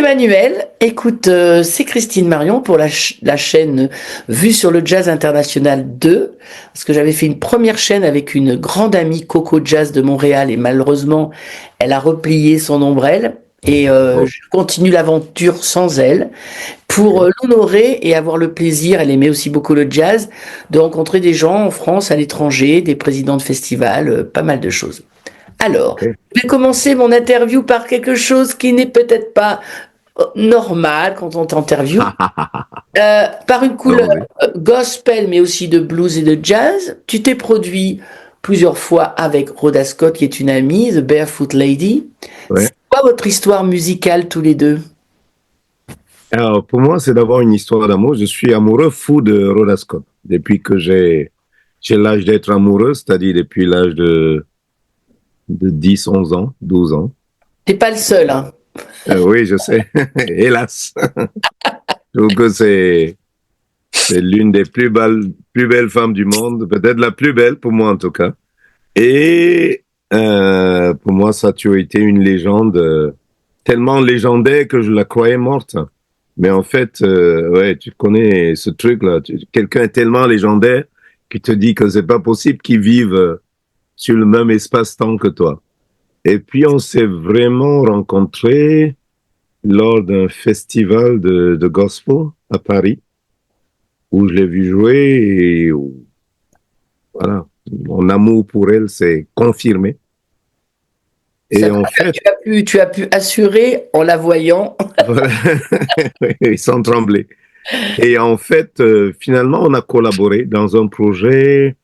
Emmanuel, écoute, c'est Christine Marion pour la chaîne Vue sur le Jazz International 2, parce que j'avais fait une première chaîne avec une grande amie Coco Jazz de Montréal et malheureusement, elle a replié son ombrelle et Oh, je continue l'aventure sans elle pour ok, l'honorer et avoir le plaisir, elle aimait aussi beaucoup le jazz, de rencontrer des gens en France, à l'étranger, des présidents de festivals, pas mal de choses. Alors, ok. je vais commencer mon interview par quelque chose qui n'est peut-être pas normal quand on t'interviewe, par une couleur Non, oui. gospel, mais aussi de blues et de jazz. Tu t'es produit plusieurs fois avec Rhoda Scott, qui est une amie, The Barefoot Lady. Ouais. C'est quoi votre histoire musicale tous les deux? Alors, pour moi, c'est d'abord une histoire d'amour. Je suis amoureux fou de Rhoda Scott. Depuis que j'ai l'âge d'être amoureux, c'est-à-dire depuis l'âge de 10, 11 ans, 12 ans. T'es pas le seul, hein. Oui, je sais. Hélas. Je trouve que c'est l'une des plus belles femmes du monde, peut-être la plus belle pour moi en tout cas. Et pour moi, ça a toujours été une légende, tellement légendaire que je la croyais morte. Mais en fait, ouais, tu connais ce truc-là. Quelqu'un est tellement légendaire qui te dit que c'est pas possible qu'il vive sur le même espace-temps que toi. Et puis, on s'est vraiment rencontrés lors d'un festival de gospel à Paris, où je l'ai vu jouer et où, voilà, mon amour pour elle s'est confirmé. Ça Et va, en fait, tu as pu assurer en la voyant. voilà, sans trembler. Et en fait, finalement, on a collaboré dans un projet.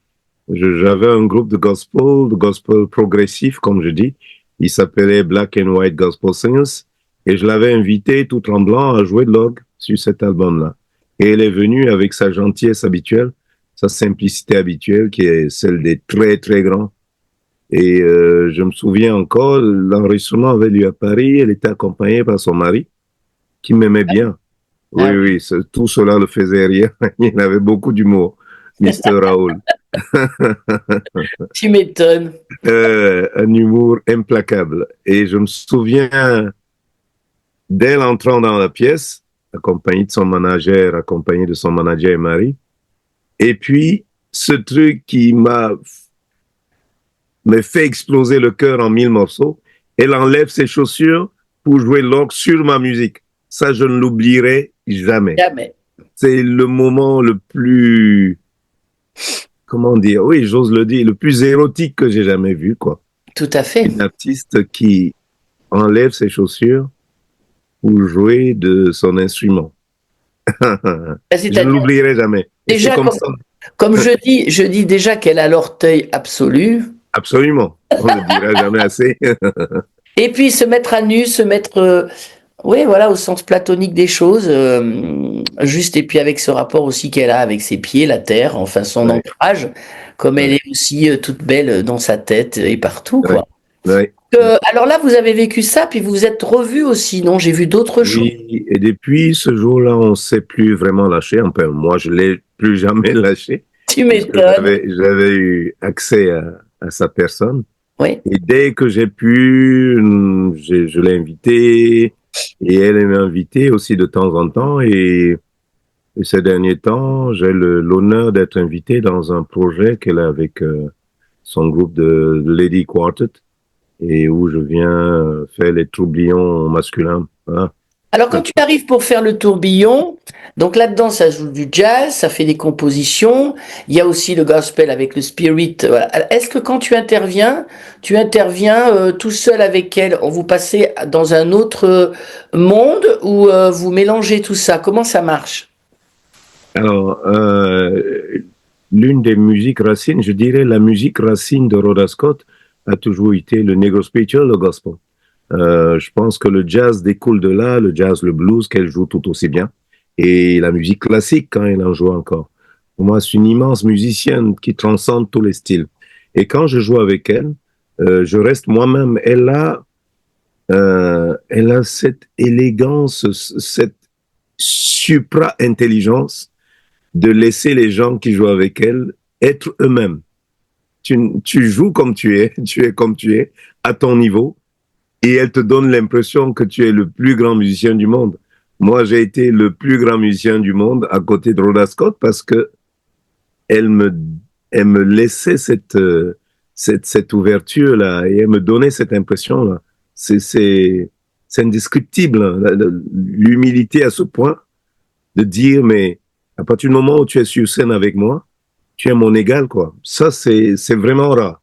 J'avais un groupe de gospel progressif, comme je dis. Il s'appelait Black and White Gospel Singers. Et je l'avais invité, tout tremblant, à jouer de l'orgue sur cet album-là. Et elle est venue avec sa gentillesse habituelle, sa simplicité habituelle, qui est celle des très, très grands. Et je me souviens encore, l'enregistrement avait lieu à Paris. Elle était accompagnée par son mari, qui m'aimait bien. Ah Oui, oui, oui, tout cela le faisait rire. Il avait beaucoup d'humour, Mister Raoul. tu m'étonnes. Un humour implacable. Et je me souviens d'elle entrant dans la pièce, accompagnée de son manager et mari. Et puis, ce truc qui me fait exploser le cœur en mille morceaux, elle enlève ses chaussures pour jouer l'orgue sur ma musique. Ça, je ne l'oublierai jamais. Jamais. C'est le moment le plus, comment dire, oui, j'ose le dire, le plus érotique que j'ai jamais vu, quoi. Tout à fait. Une artiste qui enlève ses chaussures pour jouer de son instrument. Je ne C'est-à-dire, l'oublierai jamais. Et c'est déjà, comme comme, ça, comme je dis déjà qu'elle a l'orteil absolu. absolument. On ne le dira jamais assez. Et puis se mettre à nu, se mettre, oui, voilà, au sens platonique des choses, juste, et puis avec ce rapport aussi qu'elle a avec ses pieds, la terre, enfin son Ouais, ancrage, comme elle ouais, est aussi toute belle dans sa tête et partout, ouais, quoi. ouais. Alors là, vous avez vécu ça, puis vous vous êtes revus aussi, non? J'ai vu d'autres choses. Oui, et depuis ce jour-là, on ne s'est plus vraiment lâché. Enfin, moi, je ne l'ai plus jamais lâché, Tu puisque m'étonnes. j'avais eu accès à sa personne. Oui. Et dès que j'ai pu, je l'ai invitée, et elle m'a invité aussi de temps en temps. Et ces derniers temps, j'ai l'honneur d'être invité dans un projet qu'elle a avec son groupe de Lady Quartet et où je viens faire les tourbillons masculins. Voilà. Alors quand tu arrives pour faire le tourbillon, donc là-dedans ça joue du jazz, ça fait des compositions, il y a aussi le gospel avec le spirit. Voilà. Est-ce que quand tu interviens tout seul avec elle, vous passez dans un autre monde ou vous mélangez tout ça? Comment ça marche? Alors, l'une des musiques racines, je dirais la musique racine de Rhoda Scott a toujours été le negro spiritual, le gospel. Je pense que le jazz découle de là, le jazz, le blues qu'elle joue tout aussi bien, et la musique classique quand elle en joue encore. Pour moi, c'est une immense musicienne qui transcende tous les styles. Et quand je joue avec elle, je reste moi-même. Elle a cette élégance, cette supra-intelligence de laisser les gens qui jouent avec elle être eux-mêmes. Tu joues comme tu es, tu es comme tu es, à ton niveau, et elle te donne l'impression que tu es le plus grand musicien du monde. Moi, j'ai été le plus grand musicien du monde à côté de Rhoda Scott parce que elle me, elle me laissait cette ouverture-là et elle me donnait cette impression-là. C'est indescriptible, hein, l'humilité à ce point de dire, mais à partir du moment où tu es sur scène avec moi, tu es mon égal, quoi. Ça, c'est vraiment rare.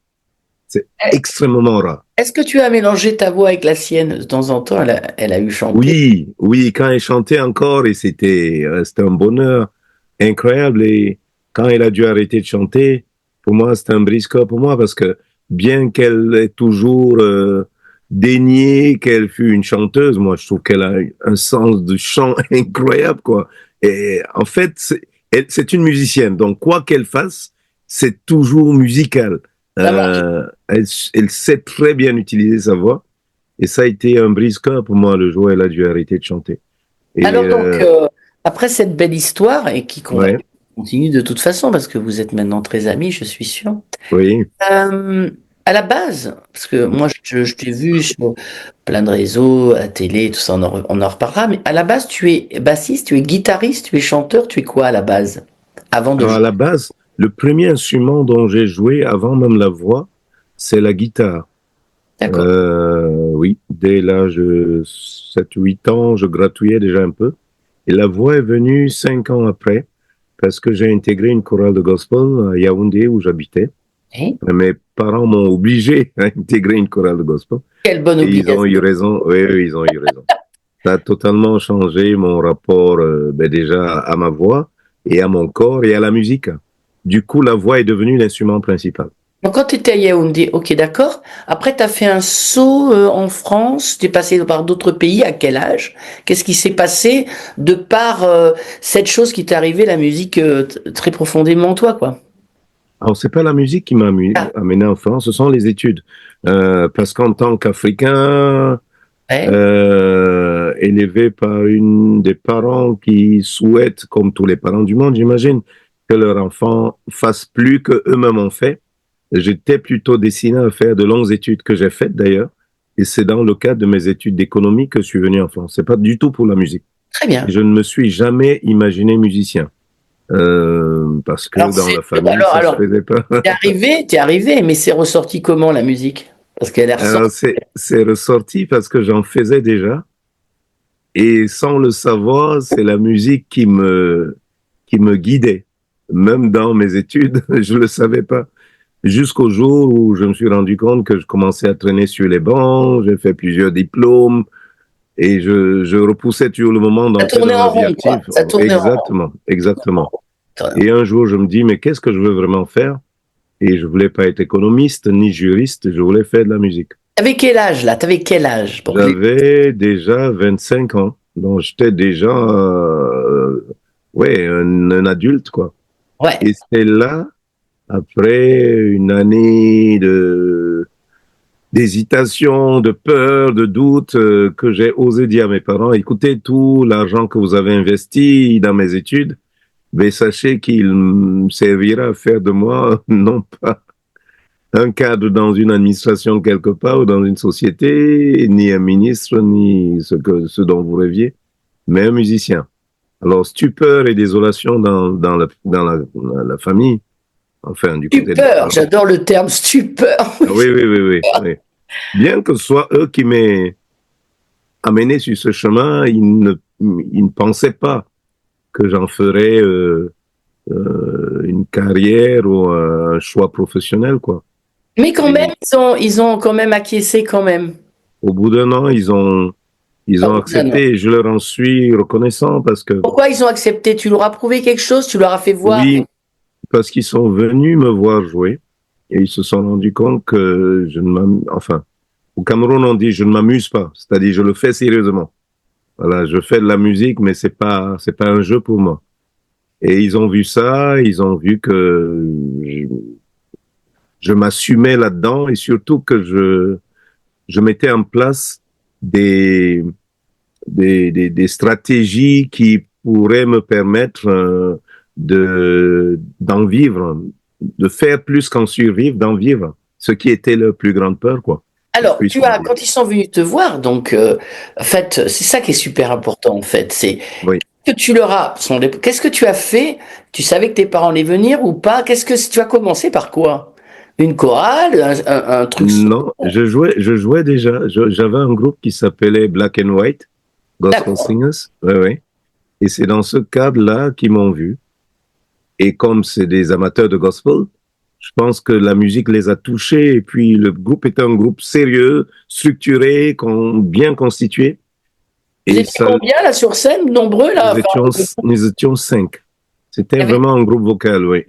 C'est extrêmement rare. Est-ce que tu as mélangé ta voix avec la sienne de temps en temps? Elle a eu chanté. Oui, oui, quand elle chantait encore, et c'était un bonheur incroyable. Et quand elle a dû arrêter de chanter, pour moi, c'était un brise-cœur pour moi, parce que bien qu'elle ait toujours dénié qu'elle fût une chanteuse, moi, je trouve qu'elle a un sens de chant incroyable, quoi. Et en fait, c'est une musicienne, donc quoi qu'elle fasse, c'est toujours musical. Ça marche. Elle sait très bien utiliser sa voix. Et ça a été un brise-cœur pour moi le jour où elle a dû arrêter de chanter. Et Alors donc, après cette belle histoire, et qui qu'on va ouais, continue de toute façon, parce que vous êtes maintenant très amis, je suis sûr. oui. Euh, à la base, parce que moi je t'ai vu sur plein de réseaux, à la télé, tout ça, on en reparlera, mais à la base tu es bassiste, tu es guitariste, tu es chanteur, tu es quoi à la base? Avant de Alors à jouer. la base, le premier instrument dont j'ai joué avant même la voix, c'est la guitare. D'accord. Oui, dès l'âge de 7 8 ans, je gratouillais déjà un peu. Et la voix est venue 5 ans après, parce que j'ai intégré une chorale de gospel à Yaoundé où j'habitais. Eh, Mes parents m'ont obligé à intégrer une chorale de gospel. quelle bonne Et ils ont eu obligation. raison. Oui, oui, ils ont eu raison. Ça a totalement changé mon rapport déjà à ma voix et à mon corps et à la musique. Du coup, la voix est devenue l'instrument principal. Donc quand tu étais à Yaoundé, ok d'accord. Après tu as fait un saut en France, tu es passé par d'autres pays, à quel âge? Qu'est-ce qui s'est passé de par cette chose qui t'est arrivée, la musique très profondément en toi, quoi? Alors, c'est pas la musique qui m'a Ah, amené en France, ce sont les études. Parce qu'en tant qu'Africain, ouais, élevé par une des parents qui souhaitent, comme tous les parents du monde, j'imagine, que leur enfant fasse plus que eux-mêmes ont fait. J'étais plutôt destiné à faire de longues études que j'ai faites d'ailleurs. Et c'est dans le cadre de mes études d'économie que je suis venu en France. C'est pas du tout pour la musique. très bien. Je ne me suis jamais imaginé musicien. Parce que Alors dans c'est la famille, ça se alors faisait pas. t'es arrivé, mais c'est ressorti comment la musique? Parce qu'elle est ressortie. Alors c'est ressorti parce que j'en faisais déjà. Et sans le savoir, c'est la musique qui me guidait. Même dans mes études, je le savais pas. Jusqu'au jour où je me suis rendu compte que je commençais à traîner sur les bancs, j'ai fait plusieurs diplômes et je repoussais toujours le moment Ça d'entrer tournait dans la en vie rond, quoi. active. Ça tournait en rond. Exactement, exactement. Tournait en rond. Et un jour, je me dis, mais qu'est-ce que je veux vraiment faire? Et je voulais pas être économiste ni juriste, je voulais faire de la musique. T'avais quel âge là? T'avais quel âge pour que les... J'avais déjà 25 ans, donc j'étais déjà, ouais, un adulte, quoi. Ouais. Et c'est là, après une année d'hésitation, de peur, de doute, que j'ai osé dire à mes parents, écoutez, tout l'argent que vous avez investi dans mes études, mais sachez qu'il me servira à faire de moi, non pas un cadre dans une administration quelque part ou dans une société, ni un ministre, ni ce dont vous rêviez, mais un musicien. Alors, stupeur et désolation dans la famille, enfin, du côté des Stupeur, parents. j'adore le terme stupeur. Ah oui, oui, oui, oui, oui. Bien que ce soit eux qui m'aient amené sur ce chemin, ils ne pensaient pas que j'en ferais une carrière ou un choix professionnel, quoi. Mais quand même, Et ils ont quand même acquiescé quand même. au bout d'un an, ils ont Enfin, non, non. accepté et je leur en suis reconnaissant parce que, Pourquoi ils ont accepté? Tu leur as prouvé quelque chose? Tu leur as fait voir? oui, parce qu'ils sont venus me voir jouer et ils se sont rendus compte que je ne enfin, au Cameroun, on dit je ne m'amuse pas, c'est-à-dire je le fais sérieusement. Voilà, je fais de la musique, mais c'est pas un jeu pour moi. Et ils ont vu ça, ils ont vu que je m'assumais là-dedans et surtout que je mettais en place des, des stratégies qui pourraient me permettre d'en vivre, de faire plus qu'en survivre, d'en vivre, ce qui était leur plus grande peur, quoi. Alors, puisse-t-on dire. quand ils sont venus te voir, donc, en fait, c'est ça qui est super important, en fait. C'est Oui. que tu leur as, qu'est-ce que tu as fait? Tu savais que tes parents allaient venir ou pas? Tu as commencé par quoi? Une chorale, un truc Non, je jouais déjà. J'avais un groupe qui s'appelait Black and White, Gospel d'accord. Singers. Ouais, ouais. Et c'est dans ce cadre-là qu'ils m'ont vu. Et comme c'est des amateurs de gospel, je pense que la musique les a touchés. Et puis le groupe était un groupe sérieux, structuré, bien constitué. Vous Et étiez ça, combien là sur scène? Nombreux là? Enfin, nous étions cinq. il C'était y avait vraiment un groupe vocal, oui.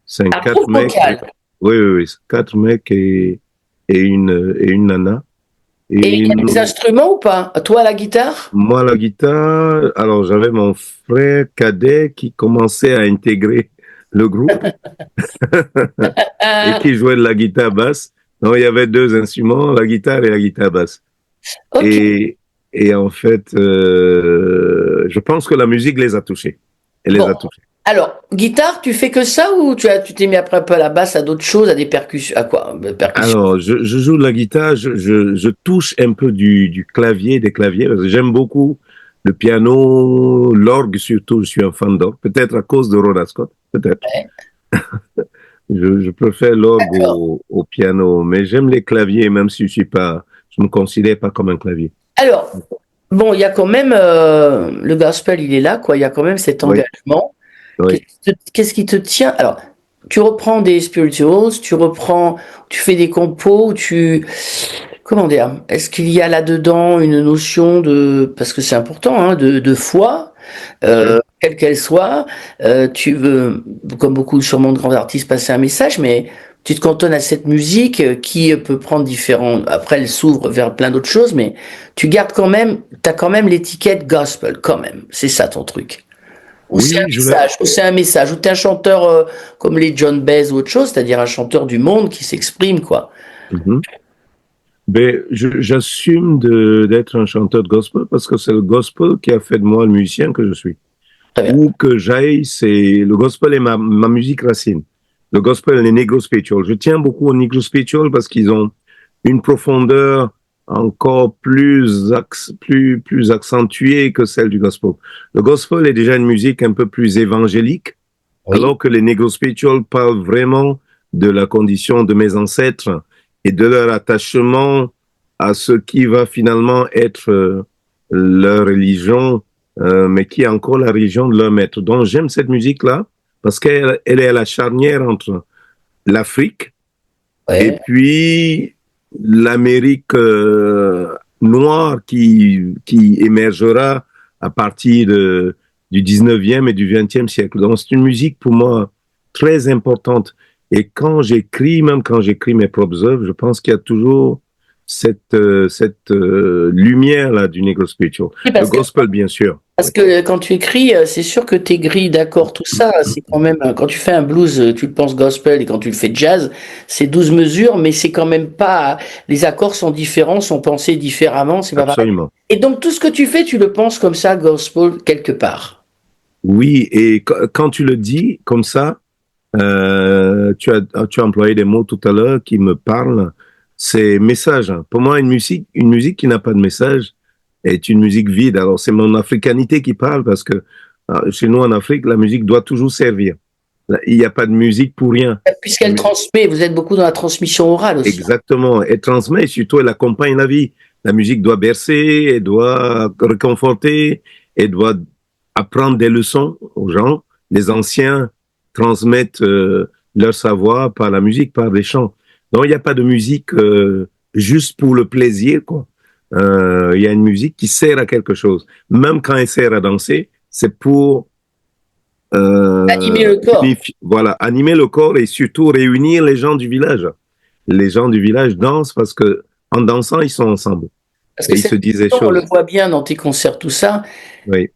Cinq, un quatre groupe mecs. vocal. Oui, oui, oui. Quatre mecs et une nana. Et il Et y a des instruments ou pas? Toi, la guitare? moi, la guitare, alors j'avais mon frère cadet qui commençait à intégrer le groupe et Euh, qui jouait de la guitare basse. Donc, il y avait deux instruments, la guitare et la guitare basse. ok. Et, et en fait, je pense que la musique les a touchés. Elle les Bon. a touchés. Alors, guitare, tu fais que ça ou tu t'es mis après un peu à la basse, à d'autres choses, à des percussions, à quoi? Percussions. Alors, je joue de la guitare, je touche un peu du clavier, des claviers, parce que j'aime beaucoup le piano, l'orgue surtout, je suis un fan d'orgue, peut-être à cause de Rhoda Scott, peut-être. Ouais. Je préfère l'orgue D'accord. au piano, mais j'aime les claviers, même si je me considère pas comme un clavier. Alors, bon, il y a quand même le gospel, il est là, quoi. Il y a quand même cet Oui, engagement. oui. Qu'est-ce qui te tient? Alors, tu reprends des spirituals, tu fais des compos, comment dire? Est-ce qu'il y a là-dedans une notion parce que c'est important, hein, de foi, Oui. quelle qu'elle soit. Tu veux, comme beaucoup sûrement de grands artistes, passer un message, mais tu te cantonnes à cette musique qui peut prendre différents. Après, elle s'ouvre vers plein d'autres choses, mais t'as quand même l'étiquette gospel, quand même. C'est ça ton truc. Oui, je l'ai. Ou c'est un message, ou t'es un chanteur comme les John Baez ou autre chose, c'est-à-dire un chanteur du monde qui s'exprime, quoi. Mhm. Ben, j'assume d'être un chanteur de gospel parce que c'est le gospel qui a fait de moi le musicien que je suis. Très bien. Où que j'aille, c'est le gospel est ma musique racine. Le gospel, les negro spirituals. Je tiens beaucoup aux negro spirituals parce qu'ils ont une profondeur encore plus accentuée que celle du gospel. Le gospel est déjà une musique un peu plus évangélique, Oui. alors que les negro spirituals parlent vraiment de la condition de mes ancêtres et de leur attachement à ce qui va finalement être leur religion, mais qui est encore la religion de leur maître. Donc j'aime cette musique-là parce qu'elle est à la charnière entre l'Afrique et Ouais. puis l'Amérique noire qui émergera à partir du 19e et du 20e siècle. Donc c'est une musique pour moi très importante. Et même quand j'écris mes propres œuvres, je pense qu'il y a toujours cette lumière là du negro spiritual. Oui, Le gospel, bien sûr. parce que quand tu écris, c'est sûr que tes grilles d'accords, tout ça, c'est quand même, quand tu fais un blues, tu le penses gospel, et quand tu le fais jazz, c'est 12 mesures, mais c'est quand même pas, les accords sont différents, sont pensés différemment, c'est pas pareil. Absolument. Et donc tout ce que tu fais, tu le penses comme ça, gospel, quelque part. Oui, et quand tu le dis comme ça, tu as employé des mots tout à l'heure qui me parlent. C'est message. Hein. Pour moi, une musique qui n'a pas de message est une musique vide. Alors, c'est mon africanité qui parle parce que chez nous en Afrique, la musique doit toujours servir. Il n'y a pas de musique pour rien. La Puisqu'elle musique, transmet, vous êtes beaucoup dans la transmission orale aussi. exactement. Elle transmet, surtout, elle accompagne la vie. La musique doit bercer, elle doit réconforter, elle doit apprendre des leçons aux gens. Les anciens transmettent leur savoir par la musique, par des chants. Donc, il n'y a pas de musique juste pour le plaisir, quoi. Il y a une musique qui sert à quelque chose. Même quand elle sert à danser, c'est pour Animer le corps. voilà, animer le corps et surtout réunir les gens du village. Les gens du village dansent parce que en dansant, ils sont ensemble Parce et que ils se cette disent des question, on le choses. voit bien dans tes concerts, tout ça. Oui,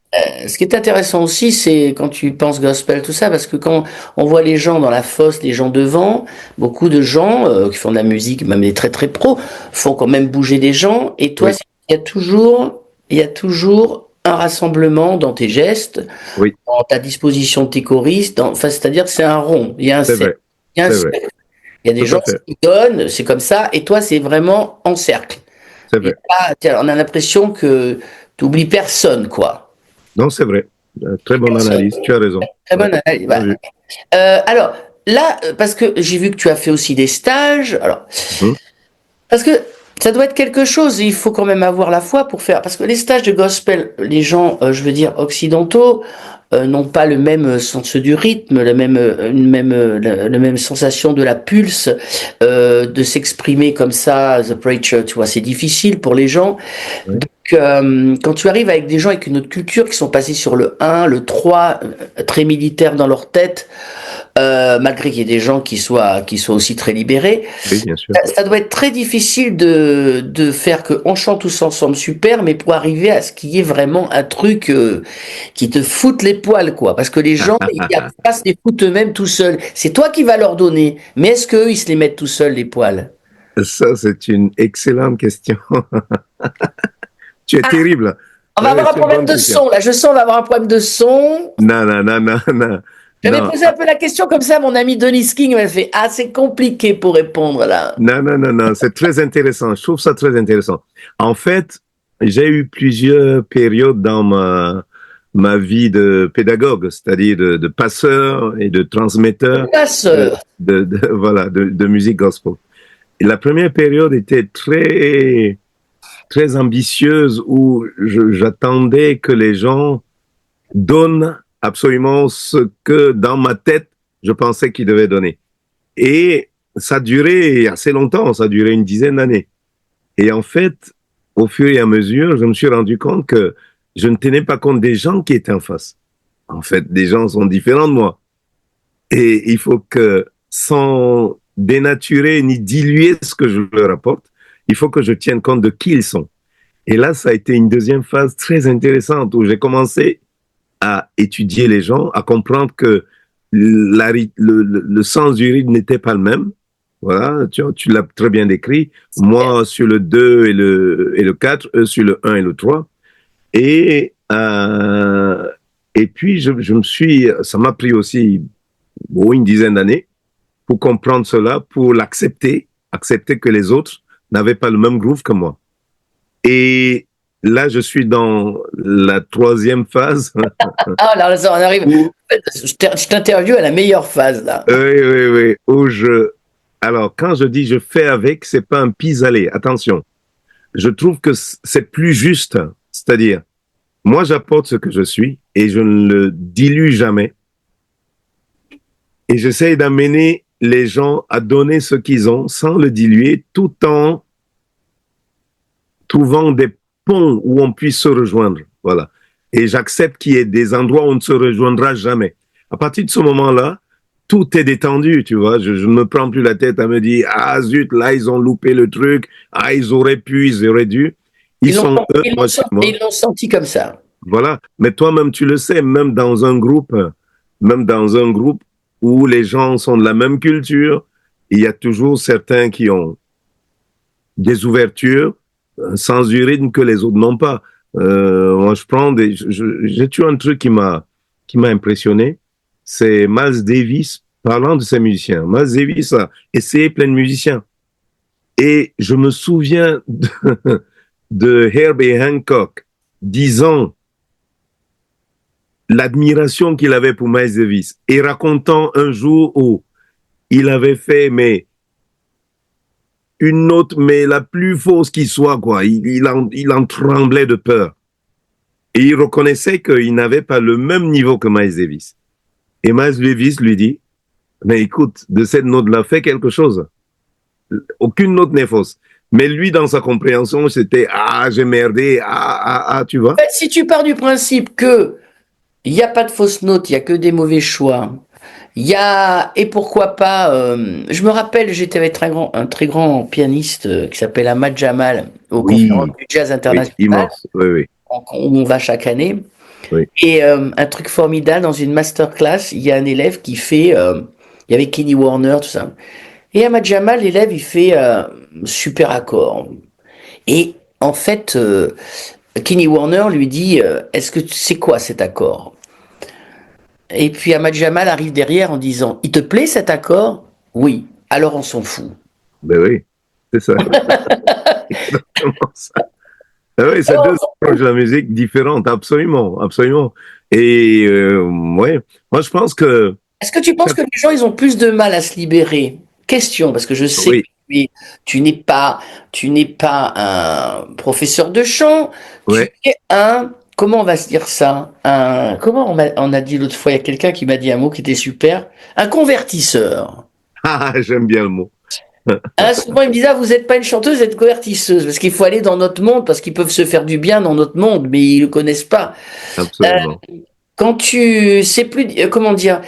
Ce qui est intéressant aussi, c'est quand tu penses gospel, tout ça, parce que quand on voit les gens dans la fosse, les gens devant, beaucoup de gens qui font de la musique, même des très très pros, font quand même bouger des gens. Et toi, oui, il y a toujours un rassemblement dans tes gestes, oui, dans ta disposition de tes choristes. Enfin, c'est-à-dire que c'est un rond, il y a un c'est cercle. vrai, Il y a un c'est vrai. cercle. Il y a des Tout gens à fait. qui donnent, c'est comme ça, et toi, c'est vraiment en cercle. C'est Et vrai. là, on a l'impression que tu oublies personne, quoi. Non, c'est vrai. Très bonne Personne. analyse. Tu as raison. Très Ouais. bonne analyse. Bien Voilà. vu. Alors, là, parce que j'ai vu que tu as fait aussi des stages. Alors, Mhm. parce que ça doit être quelque chose, et il faut quand même avoir la foi pour faire. Parce que les stages de gospel, les gens, je veux dire, occidentaux, n'ont pas le même sens du rythme, la même sensation de la pulse, de s'exprimer comme ça, The Preacher, tu vois, c'est difficile pour les gens. Ouais. Donc, quand tu arrives avec des gens avec une autre culture qui sont passés sur le un, le 3, très militaire dans leur tête, malgré qu'il y ait des gens qui soient aussi très libérés, Oui, bien sûr. ça doit être très difficile de faire que on chante tous ensemble super, mais pour arriver à ce qu'il y ait vraiment un truc qui te foute les poils, quoi. Parce que les gens, ils pas se les foutent eux-mêmes tout seuls. C'est toi qui vas leur donner, mais est-ce qu'eux, ils se les mettent tout seuls, les poils? Ça, c'est une excellente question. Tu es Ah, terrible. on va Oui, avoir un c'est une problème bonne de question. son, là. Je sens on va avoir un problème de son. Non, non, non, non, non. J'avais Non, posé un peu la question comme ça à mon ami Denis King, il m'a fait, ah, c'est compliqué pour répondre, là. non, non, non, non. C'est très intéressant. Je trouve ça très intéressant. En fait, j'ai eu plusieurs périodes dans ma vie de pédagogue, c'est-à-dire de passeur et de transmetteur Ma sœur. voilà, de musique gospel. Et la première période était très ambitieuse où j'attendais que les gens donnent absolument ce que dans ma tête, je pensais qu'ils devaient donner. Et ça a duré assez longtemps, ça a duré une dizaine d'années. Et en fait, au fur et à mesure, je me suis rendu compte que je ne tenais pas compte des gens qui étaient en face. En fait, des gens sont différents de moi. Et il faut que, sans dénaturer ni diluer ce que je leur apporte, il faut que je tienne compte de qui ils sont. Et là, ça a été une deuxième phase très intéressante où j'ai commencé à étudier les gens, à comprendre que le sens du rythme n'était pas le même. Voilà, tu l'as très bien décrit. Moi sur le 2 et le 4, eux sur le un et le 3. Et, et puis, ça m'a pris aussi une dizaine d'années pour comprendre cela, pour l'accepter, accepter que les autres n'avaient pas le même groove que moi. Et là, je suis dans la troisième phase Ah, alors, on arrive. où, Je t'interviewe à la meilleure phase, là. oui, alors, quand je dis je fais avec, c'est pas un pis-aller. Attention. Je trouve que c'est plus juste. C'est-à-dire, moi, j'apporte ce que je suis et je ne le dilue jamais. Et j'essaie d'amener les gens à donner ce qu'ils ont sans le diluer, tout en trouvant des ponts où on puisse se rejoindre. Voilà. Et j'accepte qu'il y ait des endroits où on ne se rejoindra jamais. À partir de ce moment-là, tout est détendu, tu vois. Je ne me prends plus la tête à me dire, ah zut, là, ils ont loupé le truc. Ah, ils auraient pu, ils auraient dû. Ils sont eux, moi, c'est moi. Ils l'ont senti comme ça. Voilà. Mais toi-même, tu le sais, même dans un groupe où les gens sont de la même culture, il y a toujours certains qui ont des ouvertures, un sens du rythme que les autres n'ont pas. Moi, j'ai tué un truc qui m'a impressionné. C'est Miles Davis, parlant de ses musiciens. Miles Davis a essayé plein de musiciens. Et je me souviens de Herbie Hancock disant l'admiration qu'il avait pour Miles Davis et racontant un jour où il avait fait, mais une note, mais la plus fausse qui soit, quoi. Il en tremblait de peur. Et il reconnaissait qu'il n'avait pas le même niveau que Miles Davis. Et Miles Davis lui dit, mais écoute, de cette note-là, fais quelque chose. Aucune note n'est fausse. Mais lui, dans sa compréhension, c'était, ah, j'ai merdé, tu vois. Si tu pars du principe que il n'y a pas de fausses notes, il n'y a que des mauvais choix. Il y a, et pourquoi pas, je me rappelle, j'étais avec un très grand pianiste qui s'appelle Ahmad Jamal aux conférences Oui, du jazz oui, international, immense, oui, oui, où on va chaque année. oui. Et un truc formidable, dans une masterclass, il y a un élève qui fait, il y avait Kenny Warner, tout ça. Et Ahmad Jamal, l'élève, il fait super accord. Et en fait, Kenny Warner lui dit, est-ce que tu sais quoi cet accord? Et puis Ahmad Jamal arrive derrière en disant, il te plaît cet accord? Oui. alors on s'en fout. Ben oui, c'est ça. Exactement ça. Ah oui, c'est Alors, deux approches de la musique différentes, absolument, absolument. Et ouais, moi je pense que est-ce que tu penses chaque- que les gens, ils ont plus de mal à se libérer? Question, parce que je sais que oui, tu n'es pas, tu n'es pas un professeur de chant, tu ouais, es un, comment on va se dire ça? Comment on a dit l'autre fois, il y a quelqu'un qui m'a dit un mot qui était super, un convertisseur. ah, j'aime bien le mot. Hein, souvent, ils me disent, ah, vous n'êtes pas une chanteuse, vous êtes convertisseuse, parce qu'il faut aller dans notre monde, parce qu'ils peuvent se faire du bien dans notre monde, mais ils ne le connaissent pas. Euh, Absolument. Quand c'est plus, comment dire,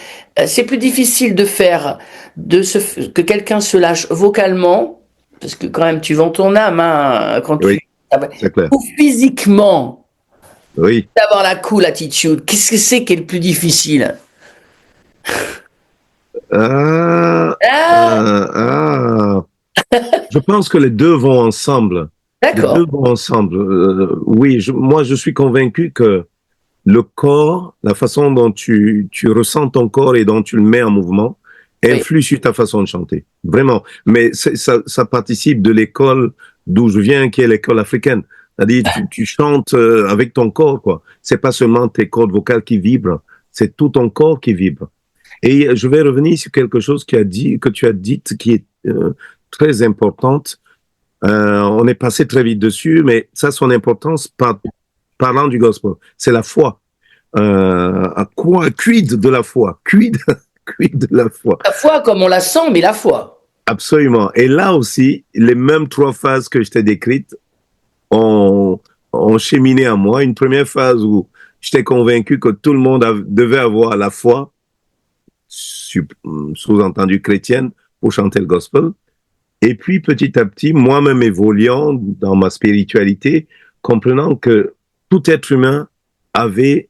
c'est plus difficile de faire, que quelqu'un se lâche vocalement, parce que quand même tu vends ton âme, hein, quand Oui, ah ouais, c'est clair. ou physiquement, Oui. d'avoir la cool attitude. Qu'est-ce que c'est qui est le plus difficile? Ah, Ah, ah. Je pense que les deux vont ensemble. Les deux d'accord. vont ensemble. Oui, moi je suis convaincu que le corps, la façon dont tu ressens ton corps et dont tu le mets en mouvement, Oui. influe sur ta façon de chanter. Vraiment. Mais ça participe de l'école d'où je viens, qui est l'école africaine. C'est-à-dire, tu chantes avec ton corps, quoi. C'est pas seulement tes cordes vocales qui vibrent, c'est tout ton corps qui vibre. Et je vais revenir sur quelque chose que tu as dit, qui est très importante. On est passé très vite dessus, mais ça, son importance, parlant du gospel, c'est la foi. À quoi, quid de la foi? Quid, quid de la foi? La foi comme on la sent, mais la foi. Absolument. Et là aussi, les mêmes trois phases que je t'ai décrites ont cheminé à moi. Une première phase où j'étais convaincu que tout le monde devait avoir la foi, sous-entendu chrétienne, pour chanter le gospel. Et puis, petit à petit, moi-même évoluant dans ma spiritualité, comprenant que tout être humain avait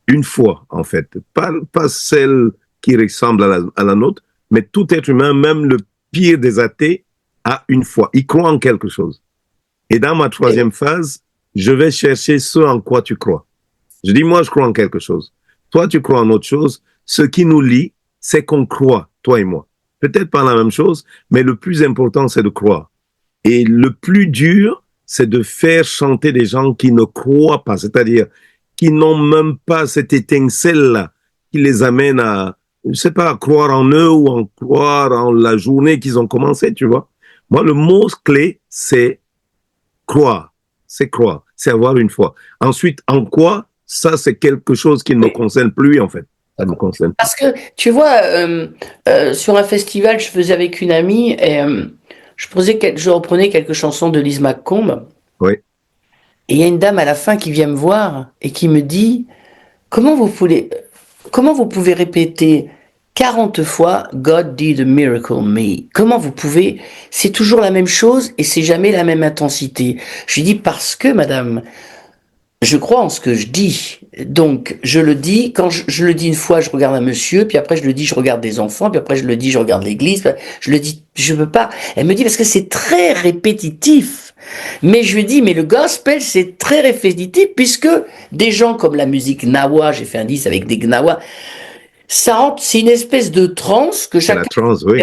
une foi, en fait. Pas celle qui ressemble à la nôtre, mais tout être humain, même le pire des athées, a une foi. Il croit en quelque chose. Et dans ma troisième phase, je vais chercher ce en quoi tu crois. Je dis, moi, je crois en quelque chose. Toi, tu crois en autre chose. Ce qui nous lie, c'est qu'on croit, toi et moi. Peut-être pas la même chose, mais le plus important, c'est de croire. Et le plus dur, c'est de faire chanter des gens qui ne croient pas, c'est-à-dire qui n'ont même pas cette étincelle-là qui les amène à, je sais pas, à croire en eux ou à croire en la journée qu'ils ont commencé, tu vois. Moi, le mot clé, c'est croire. C'est croire. C'est avoir une foi. Ensuite, en quoi? Ça, c'est quelque chose qui ne me concerne plus, en fait. Ça ne me concerne plus. Parce que, tu vois, sur un festival, je faisais avec une amie et je reprenais quelques chansons de Lise McComb. Oui. Et il y a une dame à la fin qui vient me voir et qui me dit, comment vous pouvez répéter 40 fois God did a miracle in me? Comment vous pouvez, c'est toujours la même chose et c'est jamais la même intensité. Je lui dis parce que, madame, je crois en ce que je dis. Donc, je le dis, quand je le dis une fois, je regarde un monsieur, puis après je le dis, je regarde des enfants, puis après je le dis, je regarde l'église, je le dis, je veux pas. Elle me dit, parce que c'est très répétitif. Mais je lui dis, mais le gospel, c'est très répétitif, puisque des gens comme la musique Gnawa, j'ai fait un disque avec des Gnawa, ça rentre, c'est une espèce de transe que C'est la chacun. trance, oui.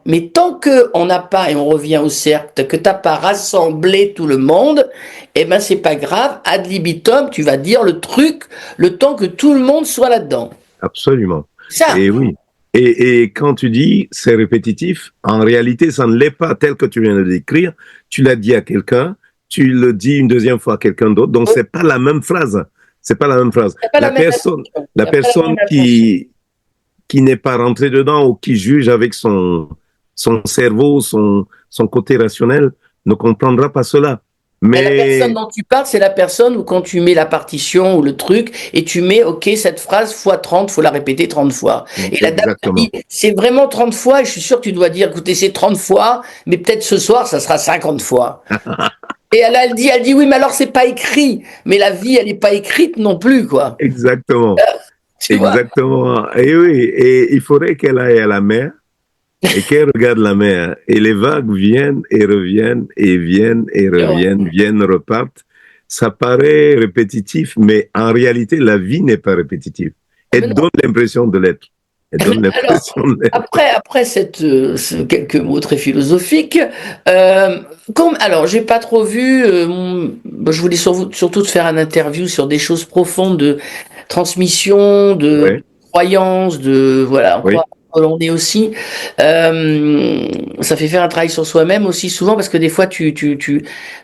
Mais tant que on n'a pas, et on revient au cercle, que t'as pas rassemblé tout le monde, eh ben c'est pas grave, ad libitum, tu vas dire le truc, le temps que tout le monde soit là-dedans. Absolument. Ça, Et oui. Et quand tu dis c'est répétitif, en réalité, ça ne l'est pas tel que tu viens de le décrire. Tu l'as dit à quelqu'un, tu le dis une deuxième fois à quelqu'un d'autre, donc oui, c'est pas la même phrase. C'est pas la même phrase. y a pas la La même personne, intention. la Y a pas la personne même intention. qui n'est pas rentrée dedans ou qui juge avec son cerveau, son côté rationnel, ne comprendra pas cela. Mais la personne Mais dont tu parles, c'est la personne où quand tu mets la partition ou le truc, et tu mets, OK, cette phrase fois 30, faut la répéter 30 fois. Et la dame t'a dit, exactement. c'est vraiment 30 fois, et je suis sûr que tu dois dire, écoutez, c'est 30 fois, mais peut-être ce soir, ça sera 50 fois. Et elle dit, oui, mais alors c'est pas écrit. Mais la vie, elle n'est pas écrite non plus, quoi. Exactement. Tu vois? Exactement. Et oui, et il faudrait qu'elle aille à la mer et qu'elle regarde la mer. Et les vagues viennent et reviennent et viennent et reviennent, viennent, repartent. Ça paraît répétitif, mais en réalité, la vie n'est pas répétitive. Mais Elle non, donne l'impression de l'être. Elle donne Alors, l'impression d'être. après quelques mots très philosophiques, alors j'ai pas trop vu. Je voulais surtout te faire un interview sur des choses profondes de transmission, de Oui, croyance, de voilà, en quoi oui, on est aussi. Ça fait faire un travail sur soi-même aussi souvent parce que des fois parce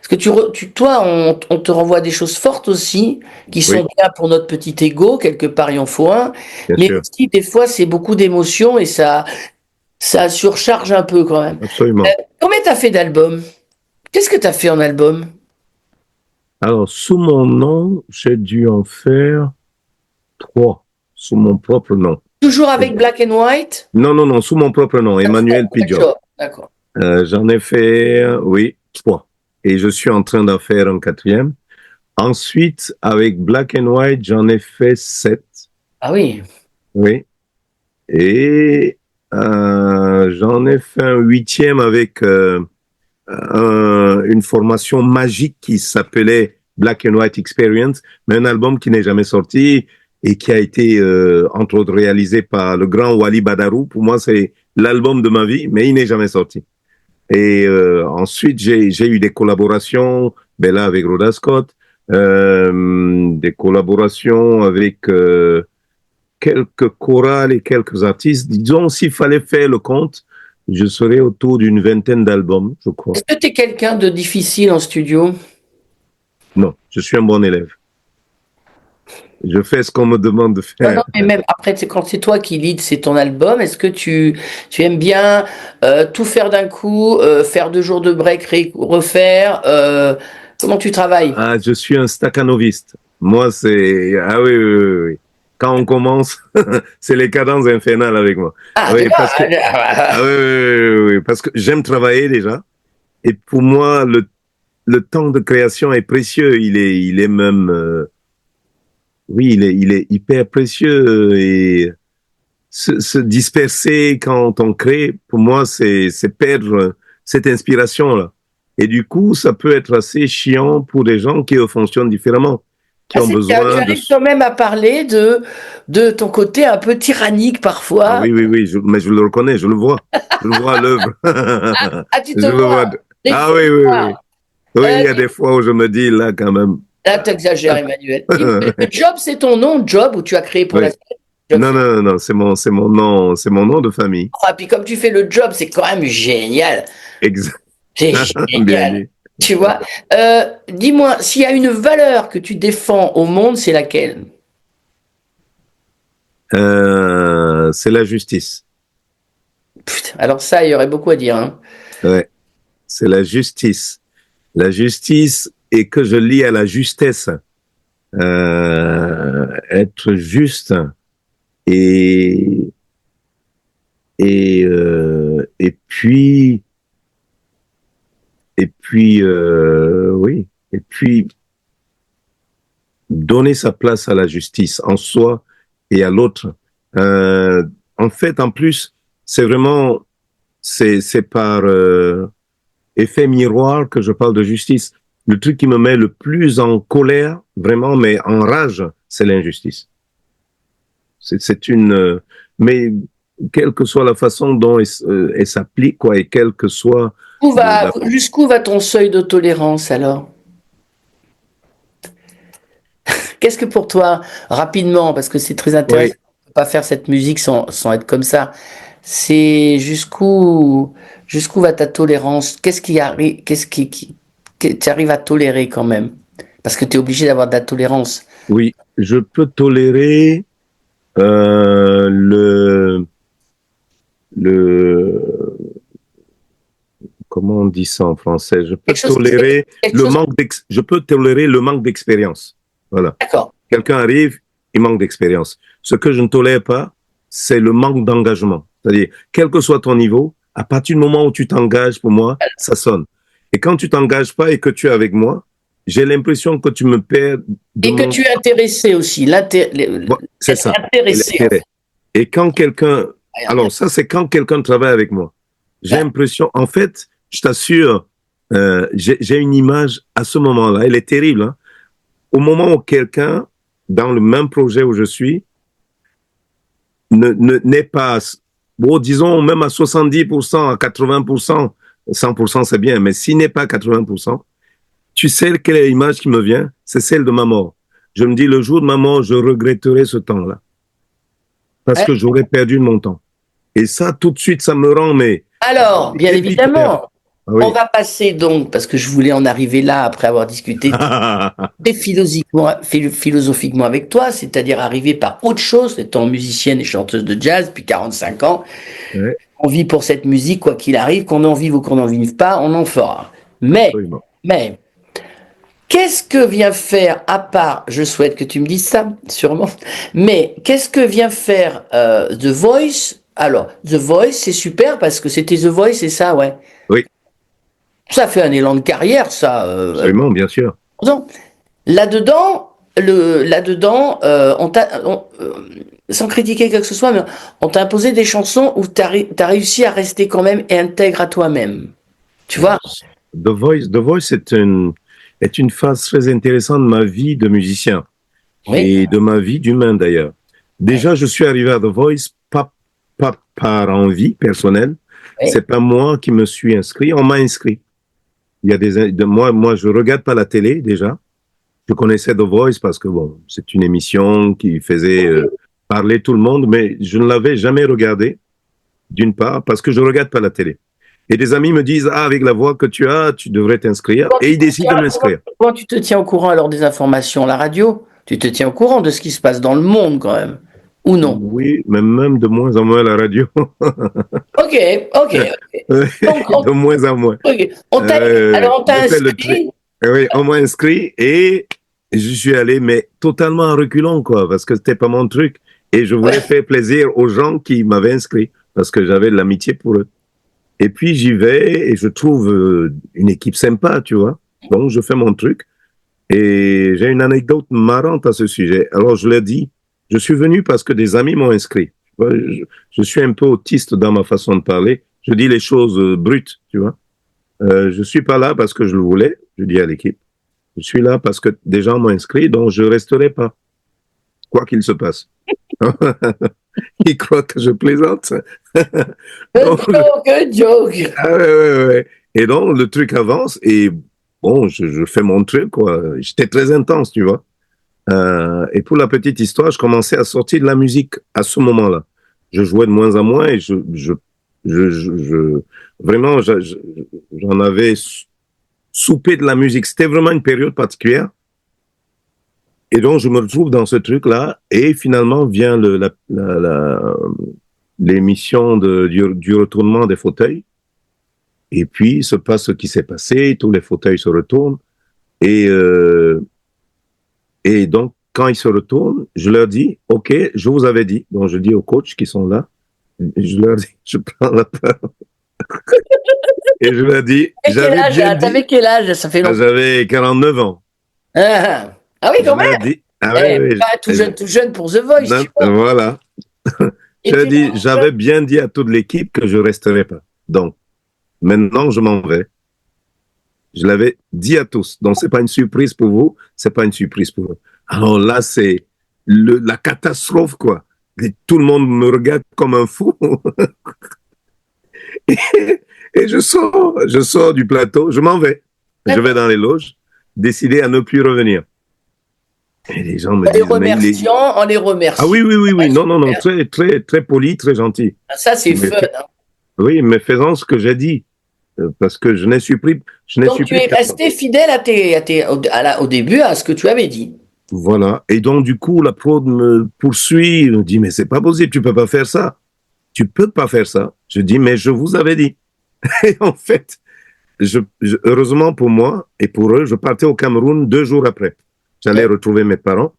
que toi, on te renvoie des choses fortes aussi qui sont oui, bien pour notre petit ego quelque part, il en faut un. bien Mais sûr, aussi des fois c'est beaucoup d'émotions et ça surcharge un peu quand même. absolument. Combien t'as fait d'albums? Qu'est-ce que t'as fait en album? Alors, sous mon nom, j'ai dû en faire 3, sous mon propre nom. Toujours avec Black and White? Non, non, non, sous mon propre nom, Emmanuel Pidgeot. D'accord, d'accord. J'en ai fait, oui, 3. Et je suis en train d'en faire un 4e. Ensuite, avec Black and White, j'en ai fait 7. Ah oui. Oui. Et j'en ai fait un 8e avec une formation magique qui s'appelait Black and White Experience, mais un album qui n'est jamais sorti et qui a été, entre autres, réalisé par le grand Wally Badarou. Pour moi, c'est l'album de ma vie, mais il n'est jamais sorti. Et ensuite, j'ai eu des collaborations, ben là, avec Rhoda Scott, des collaborations avec quelques chorales et quelques artistes. Disons, s'il fallait faire le compte, je serais autour d'une vingtaine d'albums, je crois. Est-ce que t'es quelqu'un de difficile en studio? Non, je suis un bon élève. Je fais ce qu'on me demande de Non, non, faire. mais même après, c'est quand c'est toi qui lead, c'est ton album. Est-ce que tu aimes bien tout faire d'un coup, faire 2 jours de break, refaire comment tu travailles? Ah, je suis un staccanoviste. Moi, c'est... Ah oui, oui, oui, oui. Quand on commence, c'est les cadences infernales avec moi. Ah, Oui, déjà, parce que... Ah oui, oui, oui, oui, oui, parce que j'aime travailler déjà. Et pour moi, le temps de création est précieux. Il est même... oui, il est hyper précieux. Et se disperser quand on crée, pour moi, c'est perdre cette inspiration-là. Et du coup, ça peut être assez chiant pour des gens qui fonctionnent différemment, qui ah, ont c'est bien. Tu besoin de... arrives quand même à parler de ton côté un peu tyrannique Ah parfois. oui, oui, oui, mais je le reconnais, je le vois. Je le vois à l'œuvre. Ah, tu te Je le vois. vois. Des Ah fois. oui, oui, oui. Oui, il Euh, y a des fois où je me dis, là, quand même. Là, t'exagères, Emmanuel. Dis-moi, Job, c'est ton nom, Job, ou tu as créé pour la Oui. suite? Job, Non, non, non, non, c'est mon nom de famille. ah, puis comme tu fais le job, c'est quand même génial. Exact. C'est Bien génial. dit. Tu vois? Dis-moi, s'il y a une valeur que tu défends au monde, c'est laquelle? C'est la justice. Putain, alors ça, il y aurait beaucoup à dire, hein. Ouais, c'est la justice. La justice et que je lie à la justesse. Être juste et et puis oui, et puis donner sa place à la justice en soi et à l'autre. En fait, en plus, c'est vraiment c'est par effet miroir que je parle de justice. Le truc qui me met le plus en colère, vraiment, mais en rage, c'est l'injustice. C'est une, mais quelle que soit la façon dont elle s'applique, quoi, et quelle que soit la... Jusqu'où va ton seuil de tolérance alors? Qu'est-ce que pour toi, rapidement, parce que c'est très Oui, intéressant, on peut pas faire cette musique sans être comme ça. C'est jusqu'où va ta tolérance? Qu'est-ce qui arrive, que tu arrives à tolérer quand même? Parce que tu es obligé d'avoir de la tolérance. oui, je peux tolérer le, comment on dit ça en français? Quelque chose qui quelque chose. Je peux tolérer le manque d'expérience. Voilà. D'accord. Quelqu'un arrive, il manque d'expérience. Ce que je ne tolère pas, c'est le manque d'engagement. C'est-à-dire, quel que soit ton niveau, à partir du moment où tu t'engages, pour moi, ça sonne. Et quand tu t'engages pas et que tu es avec moi, j'ai l'impression que tu me perds de Et que mon... tu es intéressé aussi. C'est Être ça. Et intéressé, en l'intérêt. fait. Et quand quelqu'un... Alors ça, c'est quand quelqu'un travaille avec moi. J'ai l'impression... En fait, je t'assure, j'ai une image à ce moment-là. Elle est terrible. Hein. Au moment où quelqu'un, dans le même projet où je suis, n'est pas, bon, disons même à 70%, à 80%, 100% c'est bien, mais s'il n'est pas à 80%, tu sais quelle est l'image qui me vient? C'est celle de ma mort. Je me dis, le jour de ma mort, je regretterai ce temps-là. Parce Hein? que j'aurais perdu mon temps. Et ça, tout de suite, ça me rend, mais Alors, bien débitaire. évidemment, Ah on oui. va passer donc, parce que je voulais en arriver là après avoir discuté très philosophiquement avec toi, c'est-à-dire arriver par autre chose, étant musicienne et chanteuse de jazz depuis 45 ans. Ouais, On vit pour cette musique, quoi qu'il arrive, qu'on en vive ou qu'on n'en vive pas, on en fera. absolument. Mais, qu'est-ce que vient faire, à part, je souhaite que tu me dises ça, sûrement, mais qu'est-ce que vient faire The Voice? Alors, The Voice, c'est super parce que c'était The Voice, c'est ça, ouais. Oui, Ça fait un élan de carrière, ça. absolument, bien sûr. Non. Là-dedans, sans critiquer quoi que ce soit, mais on t'a imposé des chansons où t'as réussi à rester quand même intègre à toi-même. Tu vois? The Voice est une phase très intéressante de ma vie de musicien Oui. et de ma vie d'humain d'ailleurs. Déjà, je suis arrivé à The Voice pas par envie personnelle. Oui. C'est pas moi qui me suis inscrit, on m'a inscrit. Il y a moi, je regarde pas la télé déjà. Je connaissais The Voice parce que bon, c'est une émission qui faisait parler tout le monde, mais je ne l'avais jamais regardé. D'une part, parce que je regarde pas la télé. Et des amis me disent, ah, avec la voix que tu as, tu devrais t'inscrire. Et ils décident de m'inscrire. Comment tu te tiens au courant alors des informations? La radio? Tu te tiens au courant de ce qui se passe dans le monde quand même? Ou non? Oui, mais même de moins en moins la radio. Ok, ok. Donc, De moins en moins. ok. Alors on t'a J'ai fait le tri. inscrit. Oui, on m'a inscrit et je suis allé, mais totalement en reculant, quoi, parce que c'était pas mon truc. Et je voulais faire plaisir aux gens qui m'avaient inscrit, parce que j'avais de l'amitié pour eux. Et puis j'y vais et je trouve une équipe sympa, tu vois. Donc je fais mon truc. Et j'ai une anecdote marrante à ce sujet. Alors je l'ai dit, je suis venu parce que des amis m'ont inscrit. Tu vois, je suis un peu autiste dans ma façon de parler. Je dis les choses brutes, tu vois. Je suis pas là parce que je le voulais, je dis à l'équipe. Je suis là parce que des gens m'ont inscrit, donc je resterai pas, quoi qu'il se passe. Ils croient que je plaisante. Donc, Good joke. ah ouais. Et donc, le truc avance et bon, je fais mon truc, quoi. J'étais très intense, tu vois. Et pour la petite histoire, je commençais à sortir de la musique à ce moment-là. Je jouais de moins en moins et vraiment, j'en avais soupé de la musique. C'était vraiment une période particulière. Et donc, je me retrouve dans ce truc-là et finalement vient l'émission du retournement des fauteuils. Et puis, il se passe ce qui s'est passé, tous les fauteuils se retournent. Et, et donc, quand ils se retournent, je leur dis, OK, je vous avais dit. Donc, je dis aux coachs qui sont là, je leur dis, je prends la parole. Et je leur dis, j'avais bien dit. T'avais quel âge? Ça fait longtemps. J'avais 49 ans. Ah oui, Je quand leur même. dis, ah ouais, Pas tout jeune pour The Voice. non, Tu vois. voilà. Et Je leur t'es dis, là, j'avais bien dit à toute l'équipe que je resterais pas. Donc, maintenant, je m'en vais. Je l'avais dit à tous. Donc, c'est pas une surprise pour vous, c'est pas une surprise pour eux. Alors là, c'est la catastrophe, quoi. Et tout le monde me regarde comme un fou. et je sors du plateau, je m'en vais. Je vais dans les loges, décider à ne plus revenir. Et les gens me disent, mais il est... en les remerciant. Ah oui. Ouais, Non, super. très poli, très gentil. Ça, c'est Mais fun. Hein. oui, mais faisant ce que j'ai dit, parce que je n'ai su plus Donc, tu es resté fidèle au début à ce que tu avais dit. Voilà. Et donc, du coup, la prod me poursuit, me dit, mais c'est pas possible, tu peux pas faire ça. Tu peux pas faire ça. Je dis, mais je vous avais dit. Et en fait, heureusement pour moi et pour eux, je partais au Cameroun 2 jours après. J'allais retrouver mes parents.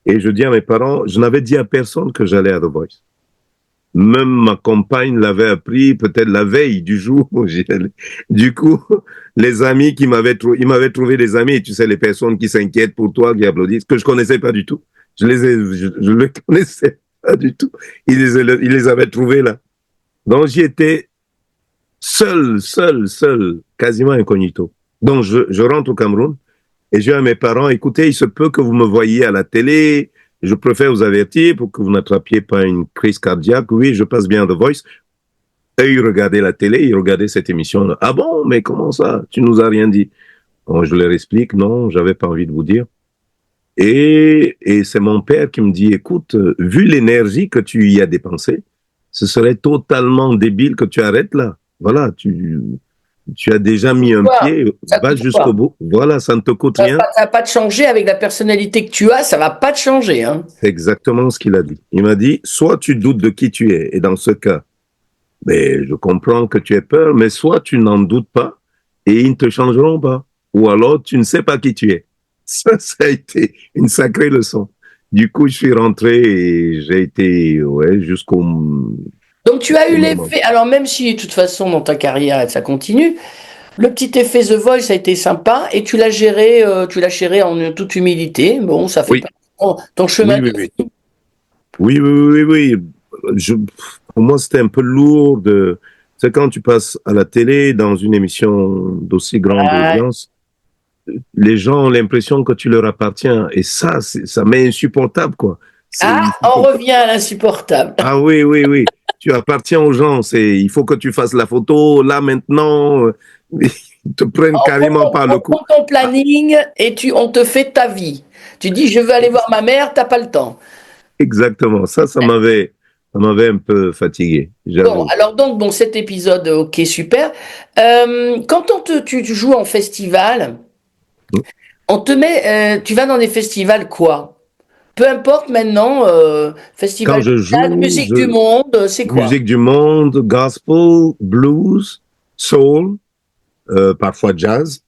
Et je dis à mes parents, je n'avais dit à personne que j'allais à The Voice. Même ma compagne l'avait appris peut-être la veille du jour où j'y allais. Du coup, les amis ils m'avaient trouvé des amis, tu sais, les personnes qui s'inquiètent pour toi, qui applaudissent, que je connaissais pas du tout. Je les connaissais pas du tout. Ils les avaient trouvés là. Donc j'y étais seul, quasiment incognito. Donc je rentre au Cameroun et je dis à mes parents, écoutez, il se peut que vous me voyiez à la télé, Je préfère vous avertir pour que vous n'attrapiez pas une crise cardiaque. Oui, je passe bien The Voice. Et ils regardaient la télé, ils regardaient cette émission. Ah bon, mais comment ça? Tu nous as rien dit. Bon, je leur explique, non, j'avais pas envie de vous dire. Et c'est mon père qui me dit, écoute, vu l'énergie que tu y as dépensée, ce serait totalement débile que tu arrêtes là. Voilà, tu as déjà mis un pied, va jusqu'au bout. Voilà, ça ne te coûte rien. Ça va pas te changer avec la personnalité que tu as, ça va pas te changer. Hein. C'est exactement ce qu'il a dit. Il m'a dit, soit tu doutes de qui tu es, et dans ce cas, mais je comprends que tu aies peur, mais soit tu n'en doutes pas, et ils ne te changeront pas. Ou alors tu ne sais pas qui tu es. Ça a été une sacrée leçon. Du coup, je suis rentré et j'ai été jusqu'au... Donc tu as eu l'effet, alors même si de toute façon dans ta carrière ça continue, le petit effet The Voice a été sympa et tu l'as géré en toute humilité. Bon, ça fait pas ton chemin. Oui. Pour moi, c'était un peu lourd de... C'est quand tu passes à la télé dans une émission d'aussi grande audience, les gens ont l'impression que tu leur appartiens. Et ça, ça m'est insupportable, quoi. On revient à l'insupportable. Ah oui. Tu appartiens aux gens. Il faut que tu fasses la photo là, maintenant. Ils te prennent carrément par le cou. On prend ton planning et on te fait ta vie. Tu dis, je veux aller voir ma mère, t'as pas le temps. Exactement. Ça m'avait un peu fatigué. Bon, alors donc, cet épisode, ok, super. Quand tu joues en festival, on te met, tu vas dans des festivals quoi? Peu importe maintenant, festival quand je joue, musique du monde, c'est quoi? Musique du monde, gospel, blues, soul, parfois jazz.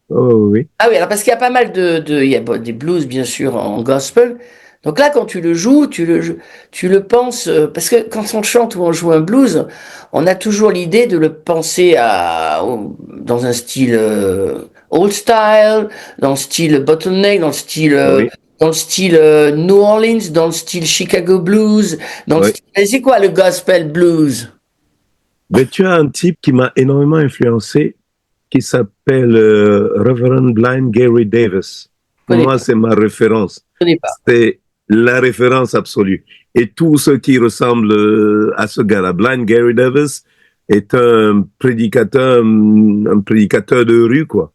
Oh oui. Ah oui, alors parce qu'il y a pas mal il y a des blues bien sûr en gospel. Donc là, quand tu le joues, tu le penses, parce que quand on chante ou on joue un blues, on a toujours l'idée de le penser dans un style old style, dans le style bottleneck, dans le style New Orleans, dans le style Chicago blues, mais c'est quoi le gospel blues? Mais tu as un type qui m'a énormément influencé, qui s'appelle Reverend Blind Gary Davis. Pour moi, c'est ma référence. C'est la référence absolue. Et tout ce qui ressemble à ce gars-là, Blind Gary Davis, est un prédicateur de rue, quoi.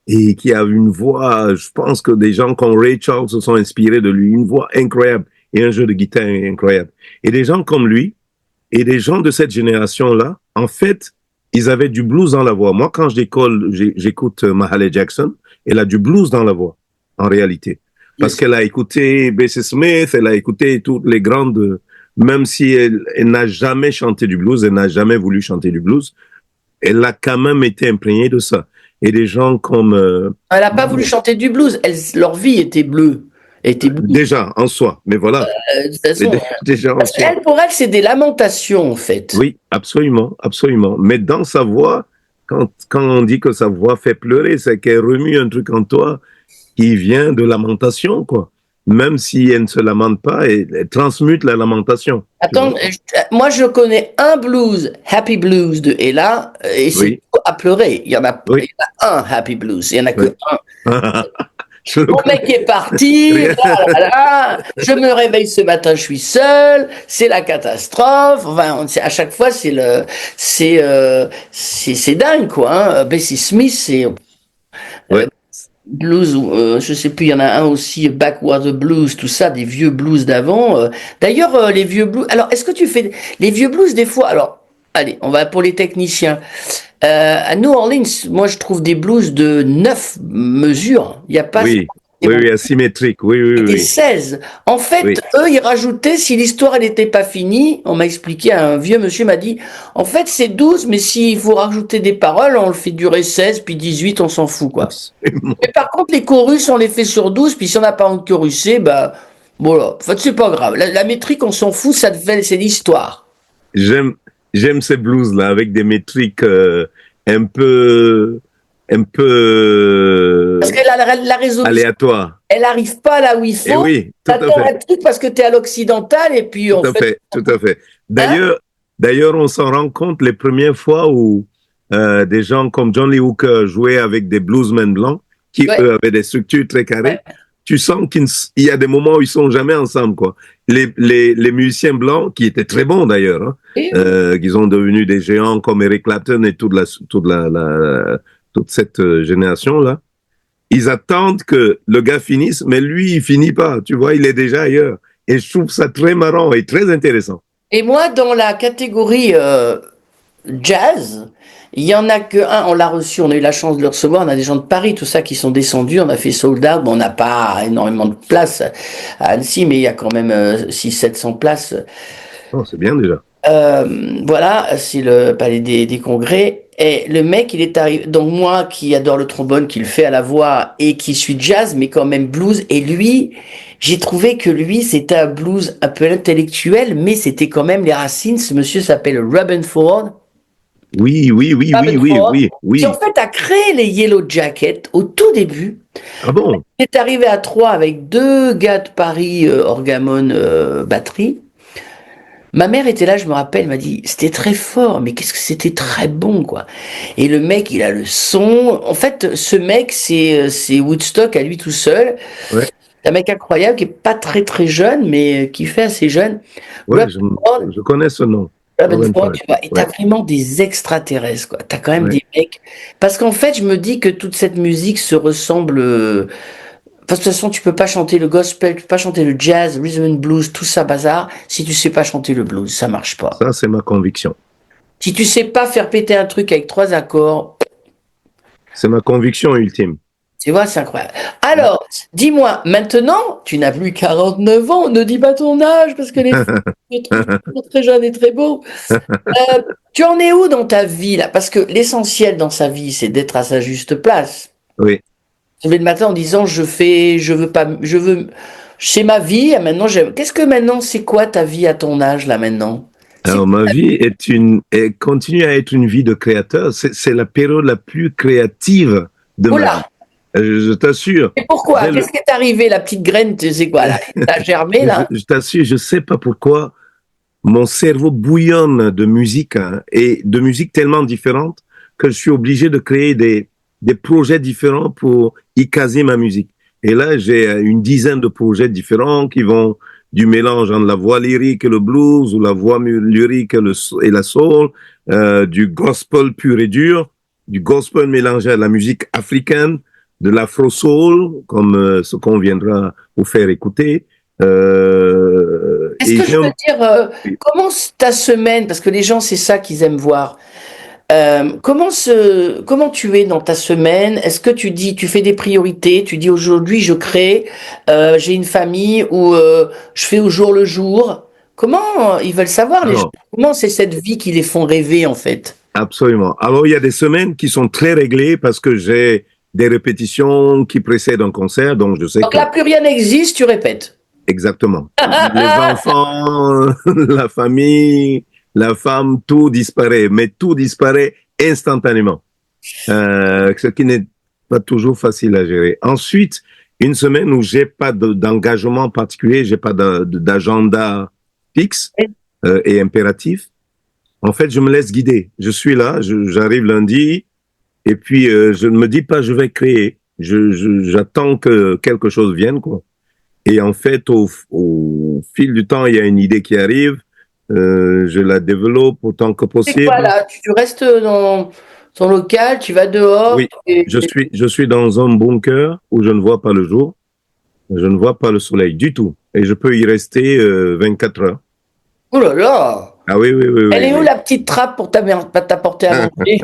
Et qui a une voix, je pense que des gens comme Ray Charles se sont inspirés de lui, une voix incroyable et un jeu de guitare incroyable. Et des gens comme lui, et des gens de cette génération-là, en fait, ils avaient du blues dans la voix. Moi, quand j'écoute Mahalia Jackson, elle a du blues dans la voix, en réalité. Parce qu'elle a écouté Bessie Smith, elle a écouté toutes les grandes, même si elle n'a jamais chanté du blues, elle n'a jamais voulu chanter du blues, elle a quand même été imprégnée de ça. Et des gens comme... elle n'a pas voulu chanter du blues, leur vie était bleue. Déjà, en soi, mais voilà. De toute façon, déjà en soi. Pour elle, c'est des lamentations, en fait. Oui, absolument. Mais dans sa voix, quand on dit que sa voix fait pleurer, c'est qu'elle remue un truc en toi qui vient de lamentation, quoi. Même si elle ne se lamente pas, elle transmute la lamentation. Attends, moi je connais un blues, Happy Blues de Ella, et c'est à pleurer. Il y en a un Happy Blues, il n'y en a que un. Mon mec est parti, je me réveille ce matin, je suis seul, c'est la catastrophe. Enfin, à chaque fois, c'est dingue, quoi. Hein. Bessie Smith, c'est blues, je sais plus, il y en a un aussi, Backwater Blues, tout ça, des vieux blues d'avant. D'ailleurs, les vieux blues. Alors, est-ce que tu fais les vieux blues des fois? Alors, allez, on va pour les techniciens. À New Orleans, moi je trouve des blues de 9 mesures. Il n'y a pas. Oui, asymétrique. Oui. 16. En fait, eux, ils rajoutaient, si l'histoire elle n'était pas finie, on m'a expliqué, un vieux monsieur m'a dit, en fait c'est 12, mais s'il faut rajouter des paroles, on le fait durer 16, puis 18, on s'en fout, quoi. Absolument. Mais par contre, les chorus, on les fait sur 12, puis si on n'a pas envie de choruser, bah, voilà. En fait, c'est pas grave. La métrique, on s'en fout, c'est l'histoire. J'aime ces blues-là, avec des métriques un peu parce que la résolution aléatoire. Elle n'arrive pas là où il faut. Et oui, tout à fait. Un truc parce que tu es à l'occidental et puis tout à fait. D'ailleurs, on s'en rend compte les premières fois où des gens comme John Lee Hooker jouaient avec des bluesmen blancs qui eux avaient des structures très carrées. tu sens qu'il y a des moments où ils sont jamais ensemble, quoi. Les musiciens blancs, qui étaient très bons d'ailleurs, hein, Oui, qui sont devenus des géants comme Eric Clapton et toute cette génération-là, ils attendent que le gars finisse, mais lui, il finit pas. Tu vois, il est déjà ailleurs. Et je trouve ça très marrant et très intéressant. et moi, dans la catégorie jazz, il y en a que un, on l'a reçu, on a eu la chance de le recevoir, on a des gens de Paris, tout ça, qui sont descendus, on a fait sold out, bon, on n'a pas énormément de place à Annecy, mais il y a quand même 600-700 places. Oh, c'est bien déjà. Voilà, c'est le palais des congrès. Et le mec, il est arrivé. Donc moi, qui adore le trombone, qui le fait à la voix et qui suis jazz, mais quand même blues. Et lui, j'ai trouvé que lui, c'était un blues un peu intellectuel, mais c'était quand même les racines. Ce monsieur s'appelle Robin Ford. Oui, oui, oui, oui, Robin oui, Ford, oui, qui en oui. fait a créé les Yellow Jackets au tout début. Ah bon? Il est arrivé à Troyes avec deux gars de Paris, orgamone, batterie. Ma mère était là, je me rappelle, elle m'a dit, c'était très fort, mais qu'est-ce que c'était très bon, quoi. Et le mec, il a le son. En fait, ce mec, c'est Woodstock à lui tout seul. Ouais, C'est un mec incroyable qui est pas très très jeune, mais qui fait assez jeune. ouais, Robin Ford, je connais ce nom. Robin Robin Ford, Ford. tu vois, et t'as Ouais, vraiment des extraterrestres, quoi. T'as quand même ouais. des mecs. Parce qu'en fait, je me dis que toute cette musique se ressemble. Parce que de toute façon, tu peux pas chanter le gospel, tu peux pas chanter le jazz, rhythm and blues, tout ça bazar, si tu sais pas chanter le blues, ça marche pas. Ça, c'est ma conviction. Si tu sais pas faire péter un truc avec trois accords, C'est ma conviction ultime. tu vois, c'est incroyable. Alors, dis-moi, maintenant, tu n'as plus 49 ans, ne dis pas ton âge, parce que les filles te trouvent toujours très jeune et très beau. Tu en es où dans ta vie, là? Parce que l'essentiel dans sa vie, c'est d'être à sa juste place. Oui. Se lever le matin en disant, je veux pas, je veux, c'est ma vie, et maintenant, j'aime. Qu'est-ce que maintenant, c'est quoi ta vie à ton âge, là, maintenant? C'est Alors, quoi ma ta vie elle continue à être une vie de créateur. C'est la période la plus créative de Oh ma vie. là! Je t'assure. Et pourquoi? Dès le- Qu'est-ce qui est arrivé, la petite graine, tu sais quoi, là? Elle a germé, là? je t'assure, je sais pas pourquoi mon cerveau bouillonne de musique, hein, et de musique tellement différente que je suis obligé de créer des projets différents pour y caser ma musique. Et là, j'ai une dizaine de projets différents qui vont du mélange entre la voix lyrique et le blues, ou la voix lyrique et la soul, du gospel pur et dur, du gospel mélangé à la musique africaine, de l'afro-soul, comme ce qu'on viendra vous faire écouter. Est-ce Et que je j'ai peux dire, comment ta semaine, parce que les gens, c'est ça qu'ils aiment voir. Comment tu es dans ta semaine? Est-ce que tu dis, tu fais des priorités? Tu dis aujourd'hui, je crée, j'ai une famille ou je fais au jour le jour. Comment ils veulent savoir les gens? alors, Comment c'est cette vie qui les font rêver en fait? absolument. Alors, il y a des semaines qui sont très réglées parce que j'ai des répétitions qui précèdent un concert, donc je sais Donc que là, plus rien n'existe, tu répètes. exactement. Les enfants, la famille, la femme, tout disparaît, mais tout disparaît instantanément, ce qui n'est pas toujours facile à gérer. Ensuite, une semaine où j'ai pas d'engagement particulier, j'ai pas d'agenda fixe et impératif. En fait, je me laisse guider. Je suis là, j'arrive lundi, et puis je ne me dis pas je vais créer. J'attends que quelque chose vienne, quoi. Et en fait, au fil du temps, il y a une idée qui arrive. Je la développe autant que C'est quoi possible. là? Tu restes dans ton local, tu vas dehors. Oui, je suis dans un bunker où je ne vois pas le jour, je ne vois pas le soleil du tout, et je peux y rester 24 heures. Oh là là! Ah oui, oui, oui, Elle oui, est où oui. la petite trappe pour t'apporter à manger?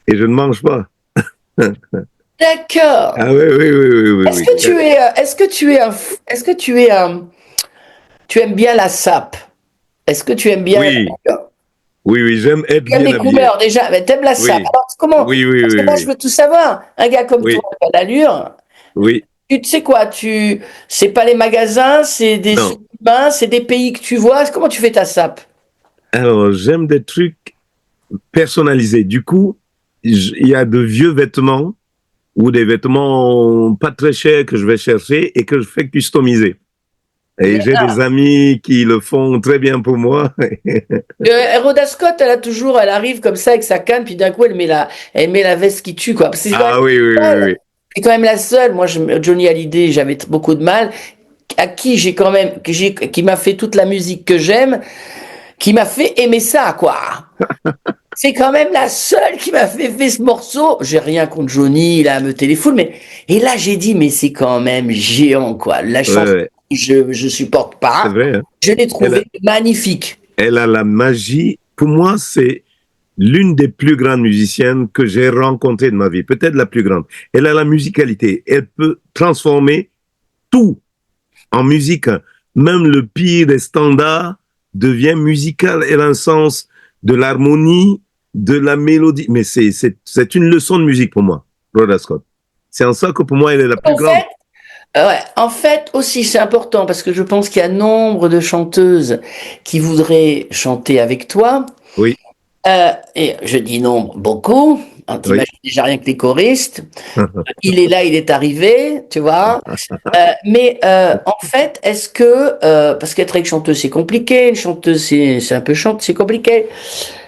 Et je ne mange pas. D'accord. Ah oui, oui, oui, oui, oui, Est-ce oui. que tu es, est-ce que tu es est-ce que tu es tu aimes bien la sape? Est-ce que tu aimes bien, Oui, oui, oui, j'aime être tu aimes bien les habillé. couleurs déjà, mais t'aimes la sape. Oui, Alors comment? oui, oui, Parce que oui, là, je oui, veux tout savoir. Un gars comme toi, oui, pas d'allure. oui. Tu sais quoi? C'est pas les magasins, c'est des Non. humains, c'est des pays que tu vois. Comment tu fais ta sape? Alors, j'aime des trucs personnalisés. Du coup, il y a de vieux vêtements ou des vêtements pas très chers que je vais chercher et que je fais customiser. Et j'ai des amis qui le font très bien pour moi. Rhoda Scott, elle arrive comme ça avec sa canne, puis d'un coup, elle met la veste qui tue, quoi. Parce que c'est quand Ah oui, oui, même, oui, oui. c'est quand même la seule. Moi, Johnny Hallyday, j'avais beaucoup de mal. À qui j'ai quand même, qui m'a fait toute la musique que j'aime, qui m'a fait aimer ça, quoi. C'est quand même la seule qui m'a fait ce morceau. J'ai rien contre Johnny, là, me téléphone, mais et là j'ai dit, mais c'est quand même géant, quoi. La Ouais, chanson, ouais, je supporte c'est pas. vrai. Hein. Je l'ai Elle a, trouvée magnifique. elle a la magie. Pour moi, c'est l'une des plus grandes musiciennes que j'ai rencontrées de ma vie. Peut-être la plus grande. Elle a la musicalité. Elle peut transformer tout en musique. Même le pire des standards devient musical. Elle a un sens de l'harmonie, de la mélodie. Mais c'est une leçon de musique pour moi, Rhoda Scott. C'est en ça que pour moi, elle est la plus En grande. fait, ouais, en fait aussi c'est important parce que je pense qu'il y a nombre de chanteuses qui voudraient chanter avec toi. Oui, Et je dis nombre, beaucoup. Hein, oui. t'imagines déjà rien que les choristes. Il est là, il est arrivé, tu vois. Mais en fait, est-ce que parce qu'être avec chanteuse c'est compliqué, une chanteuse c'est un peu c'est compliqué.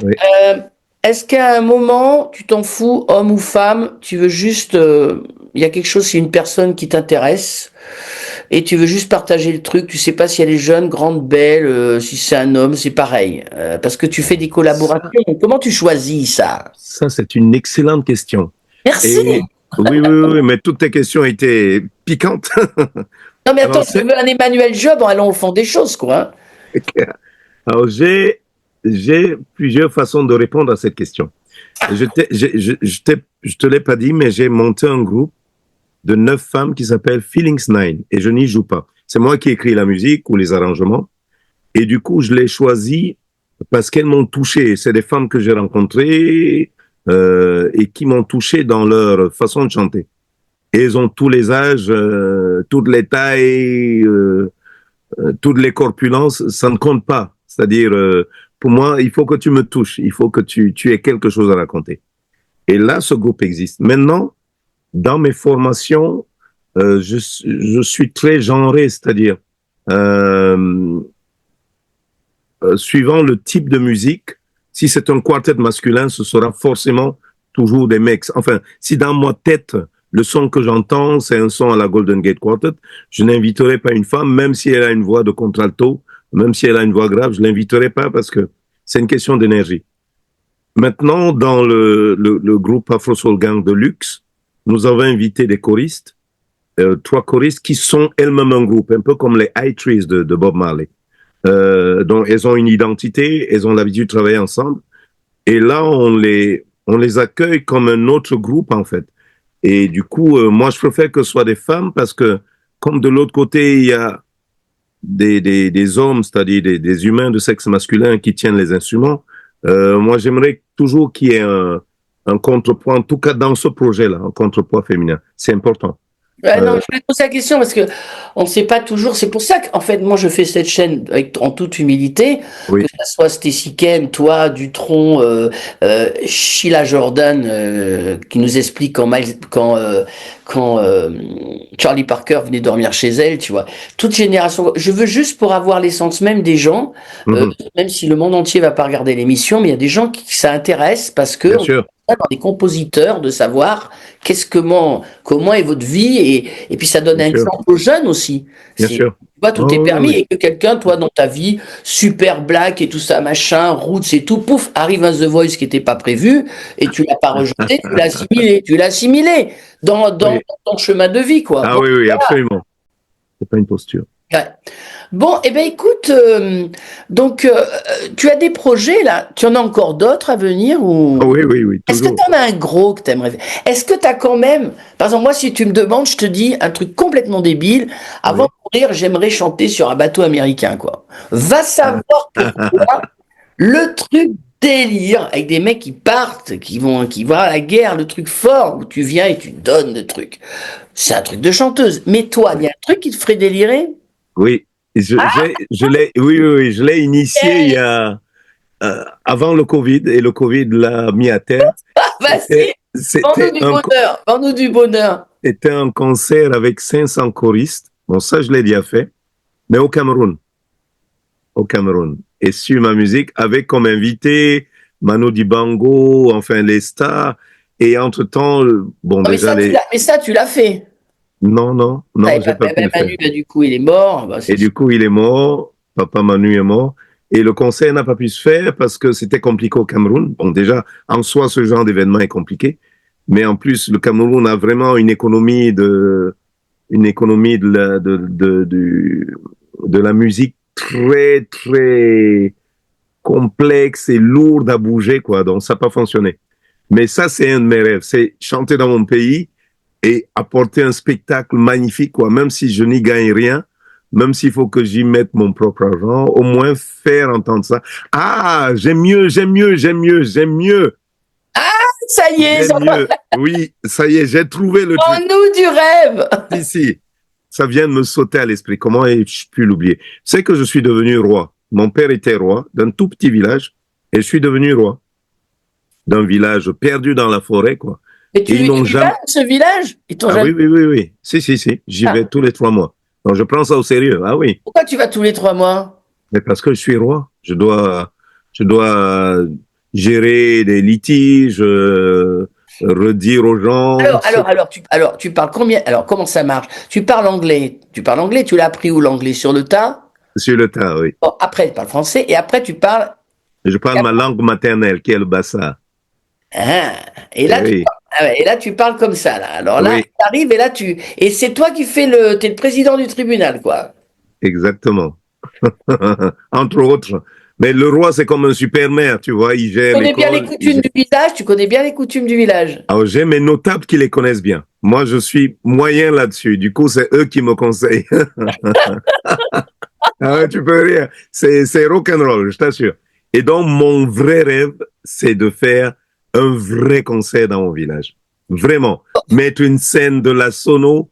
Oui. Euh, Est-ce qu'à un moment tu t'en fous, homme ou femme, tu veux juste, il y a quelque chose, c'est une personne qui t'intéresse et tu veux juste partager le truc. Tu sais pas si elle est jeune, grande, belle, si c'est un homme, c'est pareil. Parce que tu fais des Ça, collaborations. Comment tu choisis ça? ça c'est une excellente question. Merci. Et oui, oui, oui, oui, mais toutes tes questions étaient piquantes. Non mais attends, Alors, je veux un Emmanuel Job en allant au fond des choses, quoi. Hein. alors j'ai plusieurs façons de répondre à cette question. Je te l'ai pas dit, mais j'ai monté un groupe de 9 femmes qui s'appelle Feelings Nine et je n'y joue pas. C'est moi qui écris la musique ou les arrangements et du coup je l'ai choisi parce qu'elles m'ont touché. C'est des femmes que j'ai rencontrées et qui m'ont touché dans leur façon de chanter. Et elles ont tous les âges, toutes les tailles, toutes les corpulences, ça ne compte pas. C'est-à-dire, pour moi, il faut que tu me touches, il faut que tu aies quelque chose à raconter. Et là, ce groupe existe. Maintenant, dans mes formations, je suis très genré, c'est-à-dire, euh, suivant le type de musique, si c'est un quartet masculin, ce sera forcément toujours des mecs. Enfin, si dans ma tête, le son que j'entends, c'est un son à la Golden Gate Quartet, je n'inviterai pas une femme, même si elle a une voix de contralto, même si elle a une voix grave, je l'inviterai pas parce que c'est une question d'énergie. Maintenant, dans le groupe Afro Soul Gang de luxe, nous avons invité des choristes, 3 choristes qui sont elles-mêmes un groupe, un peu comme les High Trees de Bob Marley. Donc, elles ont une identité, elles ont l'habitude de travailler ensemble. Et là, on les accueille comme un autre groupe, en fait. Et du coup, moi, je préfère que ce soit des femmes parce que, comme de l'autre côté, il y a des hommes, c'est-à-dire des humains de sexe masculin qui tiennent les instruments, moi, j'aimerais toujours qu'il y ait un contrepoids, en tout cas dans ce projet-là, un contrepoids féminin. C'est important. Ouais, non, Euh, je voulais poser la question parce que on ne sait pas toujours. C'est pour ça qu'en fait, moi, je fais cette chaîne avec, en toute humilité, que oui, ça soit Stacy Ken, toi, Dutronc, Sheila Jordan, qui nous explique quand Charlie Parker venait dormir chez elle, tu vois. Toute génération. Je veux juste pour avoir l'essence même des gens, mhm, même si le monde entier va pas regarder l'émission, mais il y a des gens qui ça intéresse parce que bien on sûr, dans des compositeurs de savoir comment est votre vie et puis ça donne bien un sûr, exemple aux jeunes aussi. bien C'est, sûr. tu vois, tout est Oh, oui, permis oui. et que quelqu'un, toi, dans ta vie, super black et tout ça, machin, roots et tout, pouf, arrive un The Voice qui n'était pas prévu et tu l'as pas rejeté, tu l'as assimilé dans Oui. ton chemin de vie, quoi. Ah Bon, oui, oui, absolument. C'est pas une posture. ouais. Bon, eh ben écoute, donc tu as des projets là, tu en as encore d'autres à venir Ah ou oui, oui, oui, est-ce que toujours. tu en as un gros que tu aimerais faire? Est-ce que tu as quand même, par exemple moi si tu me demandes, je te dis un truc complètement débile, avant de Oui. mourir, j'aimerais chanter sur un bateau américain quoi. Va savoir pourquoi le truc délire avec des mecs qui partent, qui vont à la guerre, le truc fort où tu viens et tu donnes le truc. C'est un truc de chanteuse. Mais toi, il y a un truc qui te ferait délirer? Oui, je l'ai, oui, oui, oui, je l'ai initié il y a, avant le Covid et le Covid l'a mis à terre. Vas-y, vends-nous du bonheur, vends-nous du bonheur. C'était un concert avec 500 choristes. Bon, ça, je l'ai déjà fait, mais au Cameroun, au Cameroun. Et sur ma musique, avec comme invité Manu Dibango, enfin les stars. Et entre-temps, bon, Non, déjà, mais ça, tu l'as fait. non, j'ai pas pu le faire. Manu, là, du coup, il est mort. Bah, Et du coup, il est mort. Papa Manu est mort. Et le concert n'a pas pu se faire parce que c'était compliqué au Cameroun. Bon, déjà, en soi, ce genre d'événement est compliqué. Mais en plus, le Cameroun a vraiment une économie de la musique très, très complexe et lourde à bouger, quoi. Donc, ça n'a pas fonctionné. Mais ça, c'est un de mes rêves. C'est chanter dans mon pays et apporter un spectacle magnifique, quoi. Même si je n'y gagne rien, même s'il faut que j'y mette mon propre argent, au moins faire entendre ça. Ah, j'aime mieux, j'aime mieux, j'aime mieux, j'aime mieux, ça y est, j'aime mieux. Oui, ça y est, j'ai trouvé le truc. nous du rêve. Ici, ça vient de me sauter à l'esprit. Comment ai-je pu l'oublier? C'est que je suis devenu roi. Mon père était roi d'un tout petit village et je suis devenu roi d'un village perdu dans la forêt, quoi. Mais Et ils n'ont tu vas jamais... dans ce village? Ils t'ont Ah jamais... oui, oui, oui, oui. Si, si, si. J'y vais Ah, tous les 3 mois. Donc je prends ça au sérieux. Ah oui. pourquoi tu vas tous les 3 mois? Mais parce que je suis roi. Je dois gérer des litiges, redire aux gens. Alors, tu parles combien? Alors, comment ça marche? Tu parles anglais. Tu parles anglais, tu l'as appris où l'anglais? Sur le tas? Sur le tas, oui. Bon, après, tu parles français et après, tu parles. Je parle ma langue maternelle, qui est le bassa. Ah, Eh oui, et là, tu parles comme ça, là. Alors là, oui, tu arrives et là, et c'est toi qui fais t'es le président du tribunal, quoi. exactement. Entre autres. Mais le roi, c'est comme un super maire, tu vois. Il Tu gère connais bien les l'école. coutumes du village, tu connais bien les coutumes du village. Alors, j'ai mes notables qui les connaissent bien. Moi, je suis moyen là-dessus. Du coup, c'est eux qui me conseillent. Ah, tu peux rire. C'est rock'n'roll, je t'assure. Et donc, mon vrai rêve, c'est de faire un vrai concert dans mon village. Vraiment. Mettre une scène de la sono,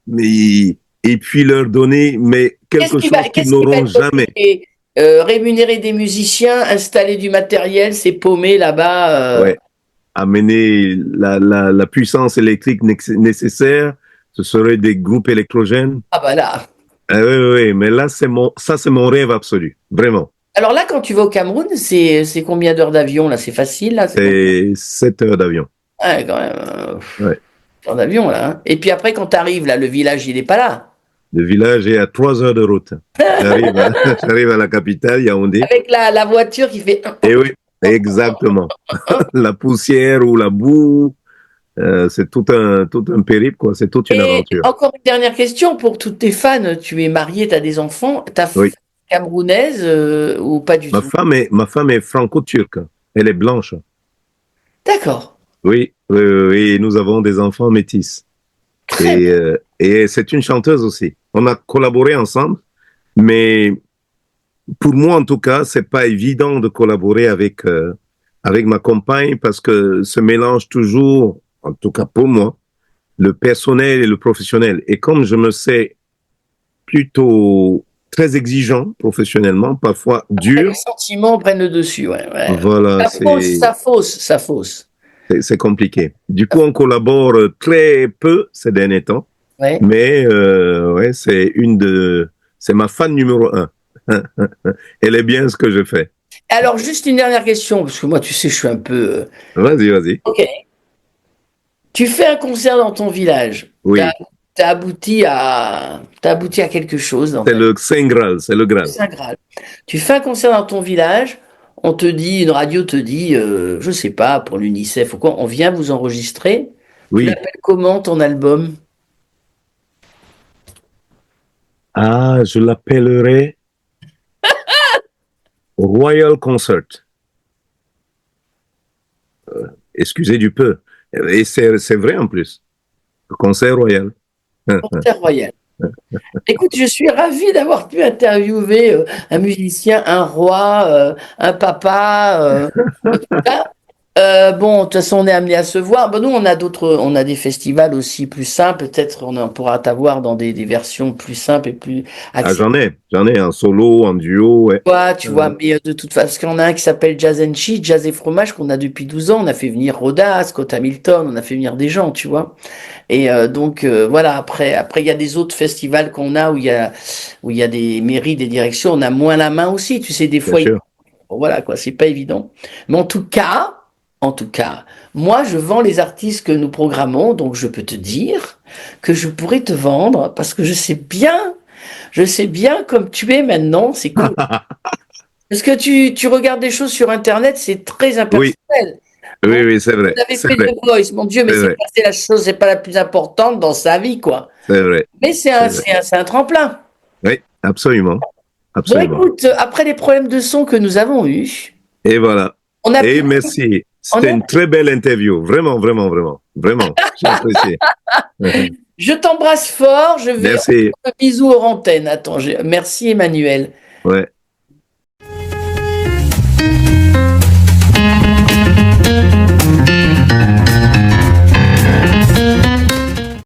mais, et puis leur donner, mais quelque chose qu'ils Qu'est-ce qui va n'auront être jamais. compliqué? Rémunérer des musiciens, installer du matériel, c'est paumé là-bas. Ouais. Amener la puissance électrique nécessaire, ce serait des groupes électrogènes. Ah bah là. Ah oui, oui, oui, mais là, ça, c'est mon rêve absolu. Vraiment. Alors là, quand tu vas au Cameroun, c'est combien d'heures d'avion là? C'est facile là? C'est combien? C'est 7 heures d'avion. Ouais, quand même. Ouais. En avion là, hein. Et puis après, quand tu arrives là, le village, il est pas là. Le village est à 3 heures de route. J'arrive à la capitale, Yaoundé. Avec la voiture qui fait. Et oui, exactement. La poussière ou la boue, c'est tout un périple, quoi. C'est toute une Et aventure. encore une dernière question pour toutes tes fans. Tu es marié, tu as des enfants. Ta femme Oui. camerounaise ou pas du tout? Ma femme est franco-turque. Elle est blanche. D'accord. Oui, oui, oui, oui. Nous avons des enfants métis. Très bien. Et c'est une chanteuse aussi. On a collaboré ensemble, mais pour moi, en tout cas, c'est pas évident de collaborer avec ma compagne parce que se mélange toujours, en tout cas pour moi, le personnel et le professionnel. Et comme je me sais plutôt très exigeant professionnellement, parfois Les dur, sentiments prennent le dessus, ouais, ouais. voilà, Ça fausse. c'est compliqué. Du coup, on collabore très peu ces derniers temps, Ouais. mais ouais, c'est ma fan numéro un. Elle est bien ce que je fais. Alors, juste une dernière question, parce que moi, tu sais, je suis un peu. Vas-y, vas-y. Ok. Tu fais un concert dans ton village. Oui, T'as abouti à quelque chose dans c'est ta vie. le Saint Graal, c'est le Graal. Saint Graal. Tu fais un concert dans ton village, on te dit, une radio te dit, je sais pas, pour l'UNICEF ou quoi, on vient vous enregistrer. Tu Oui. l'appelles comment ton album? Ah, je l'appellerai Royal Concert. Excusez du peu. Et c'est vrai en plus. Le concert royal. Concert royal. Écoute, je suis ravi d'avoir pu interviewer un musicien, un roi, un papa, tout ça. Bon, de toute façon, on est amené à se voir. Bon, nous, on a des festivals aussi plus simples. Peut-être on pourra t'avoir dans des versions plus simples et plus Ah, accessibles. j'en ai en solo, en duo, ouais. Tu vois, mais de toute façon, parce qu'on a un qui s'appelle Jazz and Cheese, Jazz et Fromage, qu'on a depuis 12 ans. On a fait venir Roda, Scott Hamilton, on a fait venir des gens, tu vois. Et donc, voilà, après, il y a des autres festivals qu'on a où il y a des mairies, des directions. On a moins la main aussi. Tu sais, des Bien fois, sûr. bon, voilà, quoi, c'est pas évident. Mais en tout cas, en tout cas, moi, je vends les artistes que nous programmons, donc je peux te dire que je pourrais te vendre parce que je sais bien comme tu es maintenant, c'est cool. Parce que tu regardes des choses sur Internet, c'est très Oui, impersonnel. oui, Vous oui, c'est vrai, avez c'est fait vrai, The Voice, mon Dieu, mais c'est vrai, c'est pas la plus importante dans sa vie, quoi. c'est vrai, Mais c'est vrai. c'est un tremplin. Oui, absolument, Bon, absolument. écoute, après les problèmes de son que nous avons eus, Et voilà. on a pu, Et merci. on C'était a une très belle interview. Vraiment, vraiment, vraiment. Vraiment. J'ai apprécié. Je t'embrasse fort. Je vais Merci. un bisou aux antennes. Attends, merci Emmanuel. Ouais.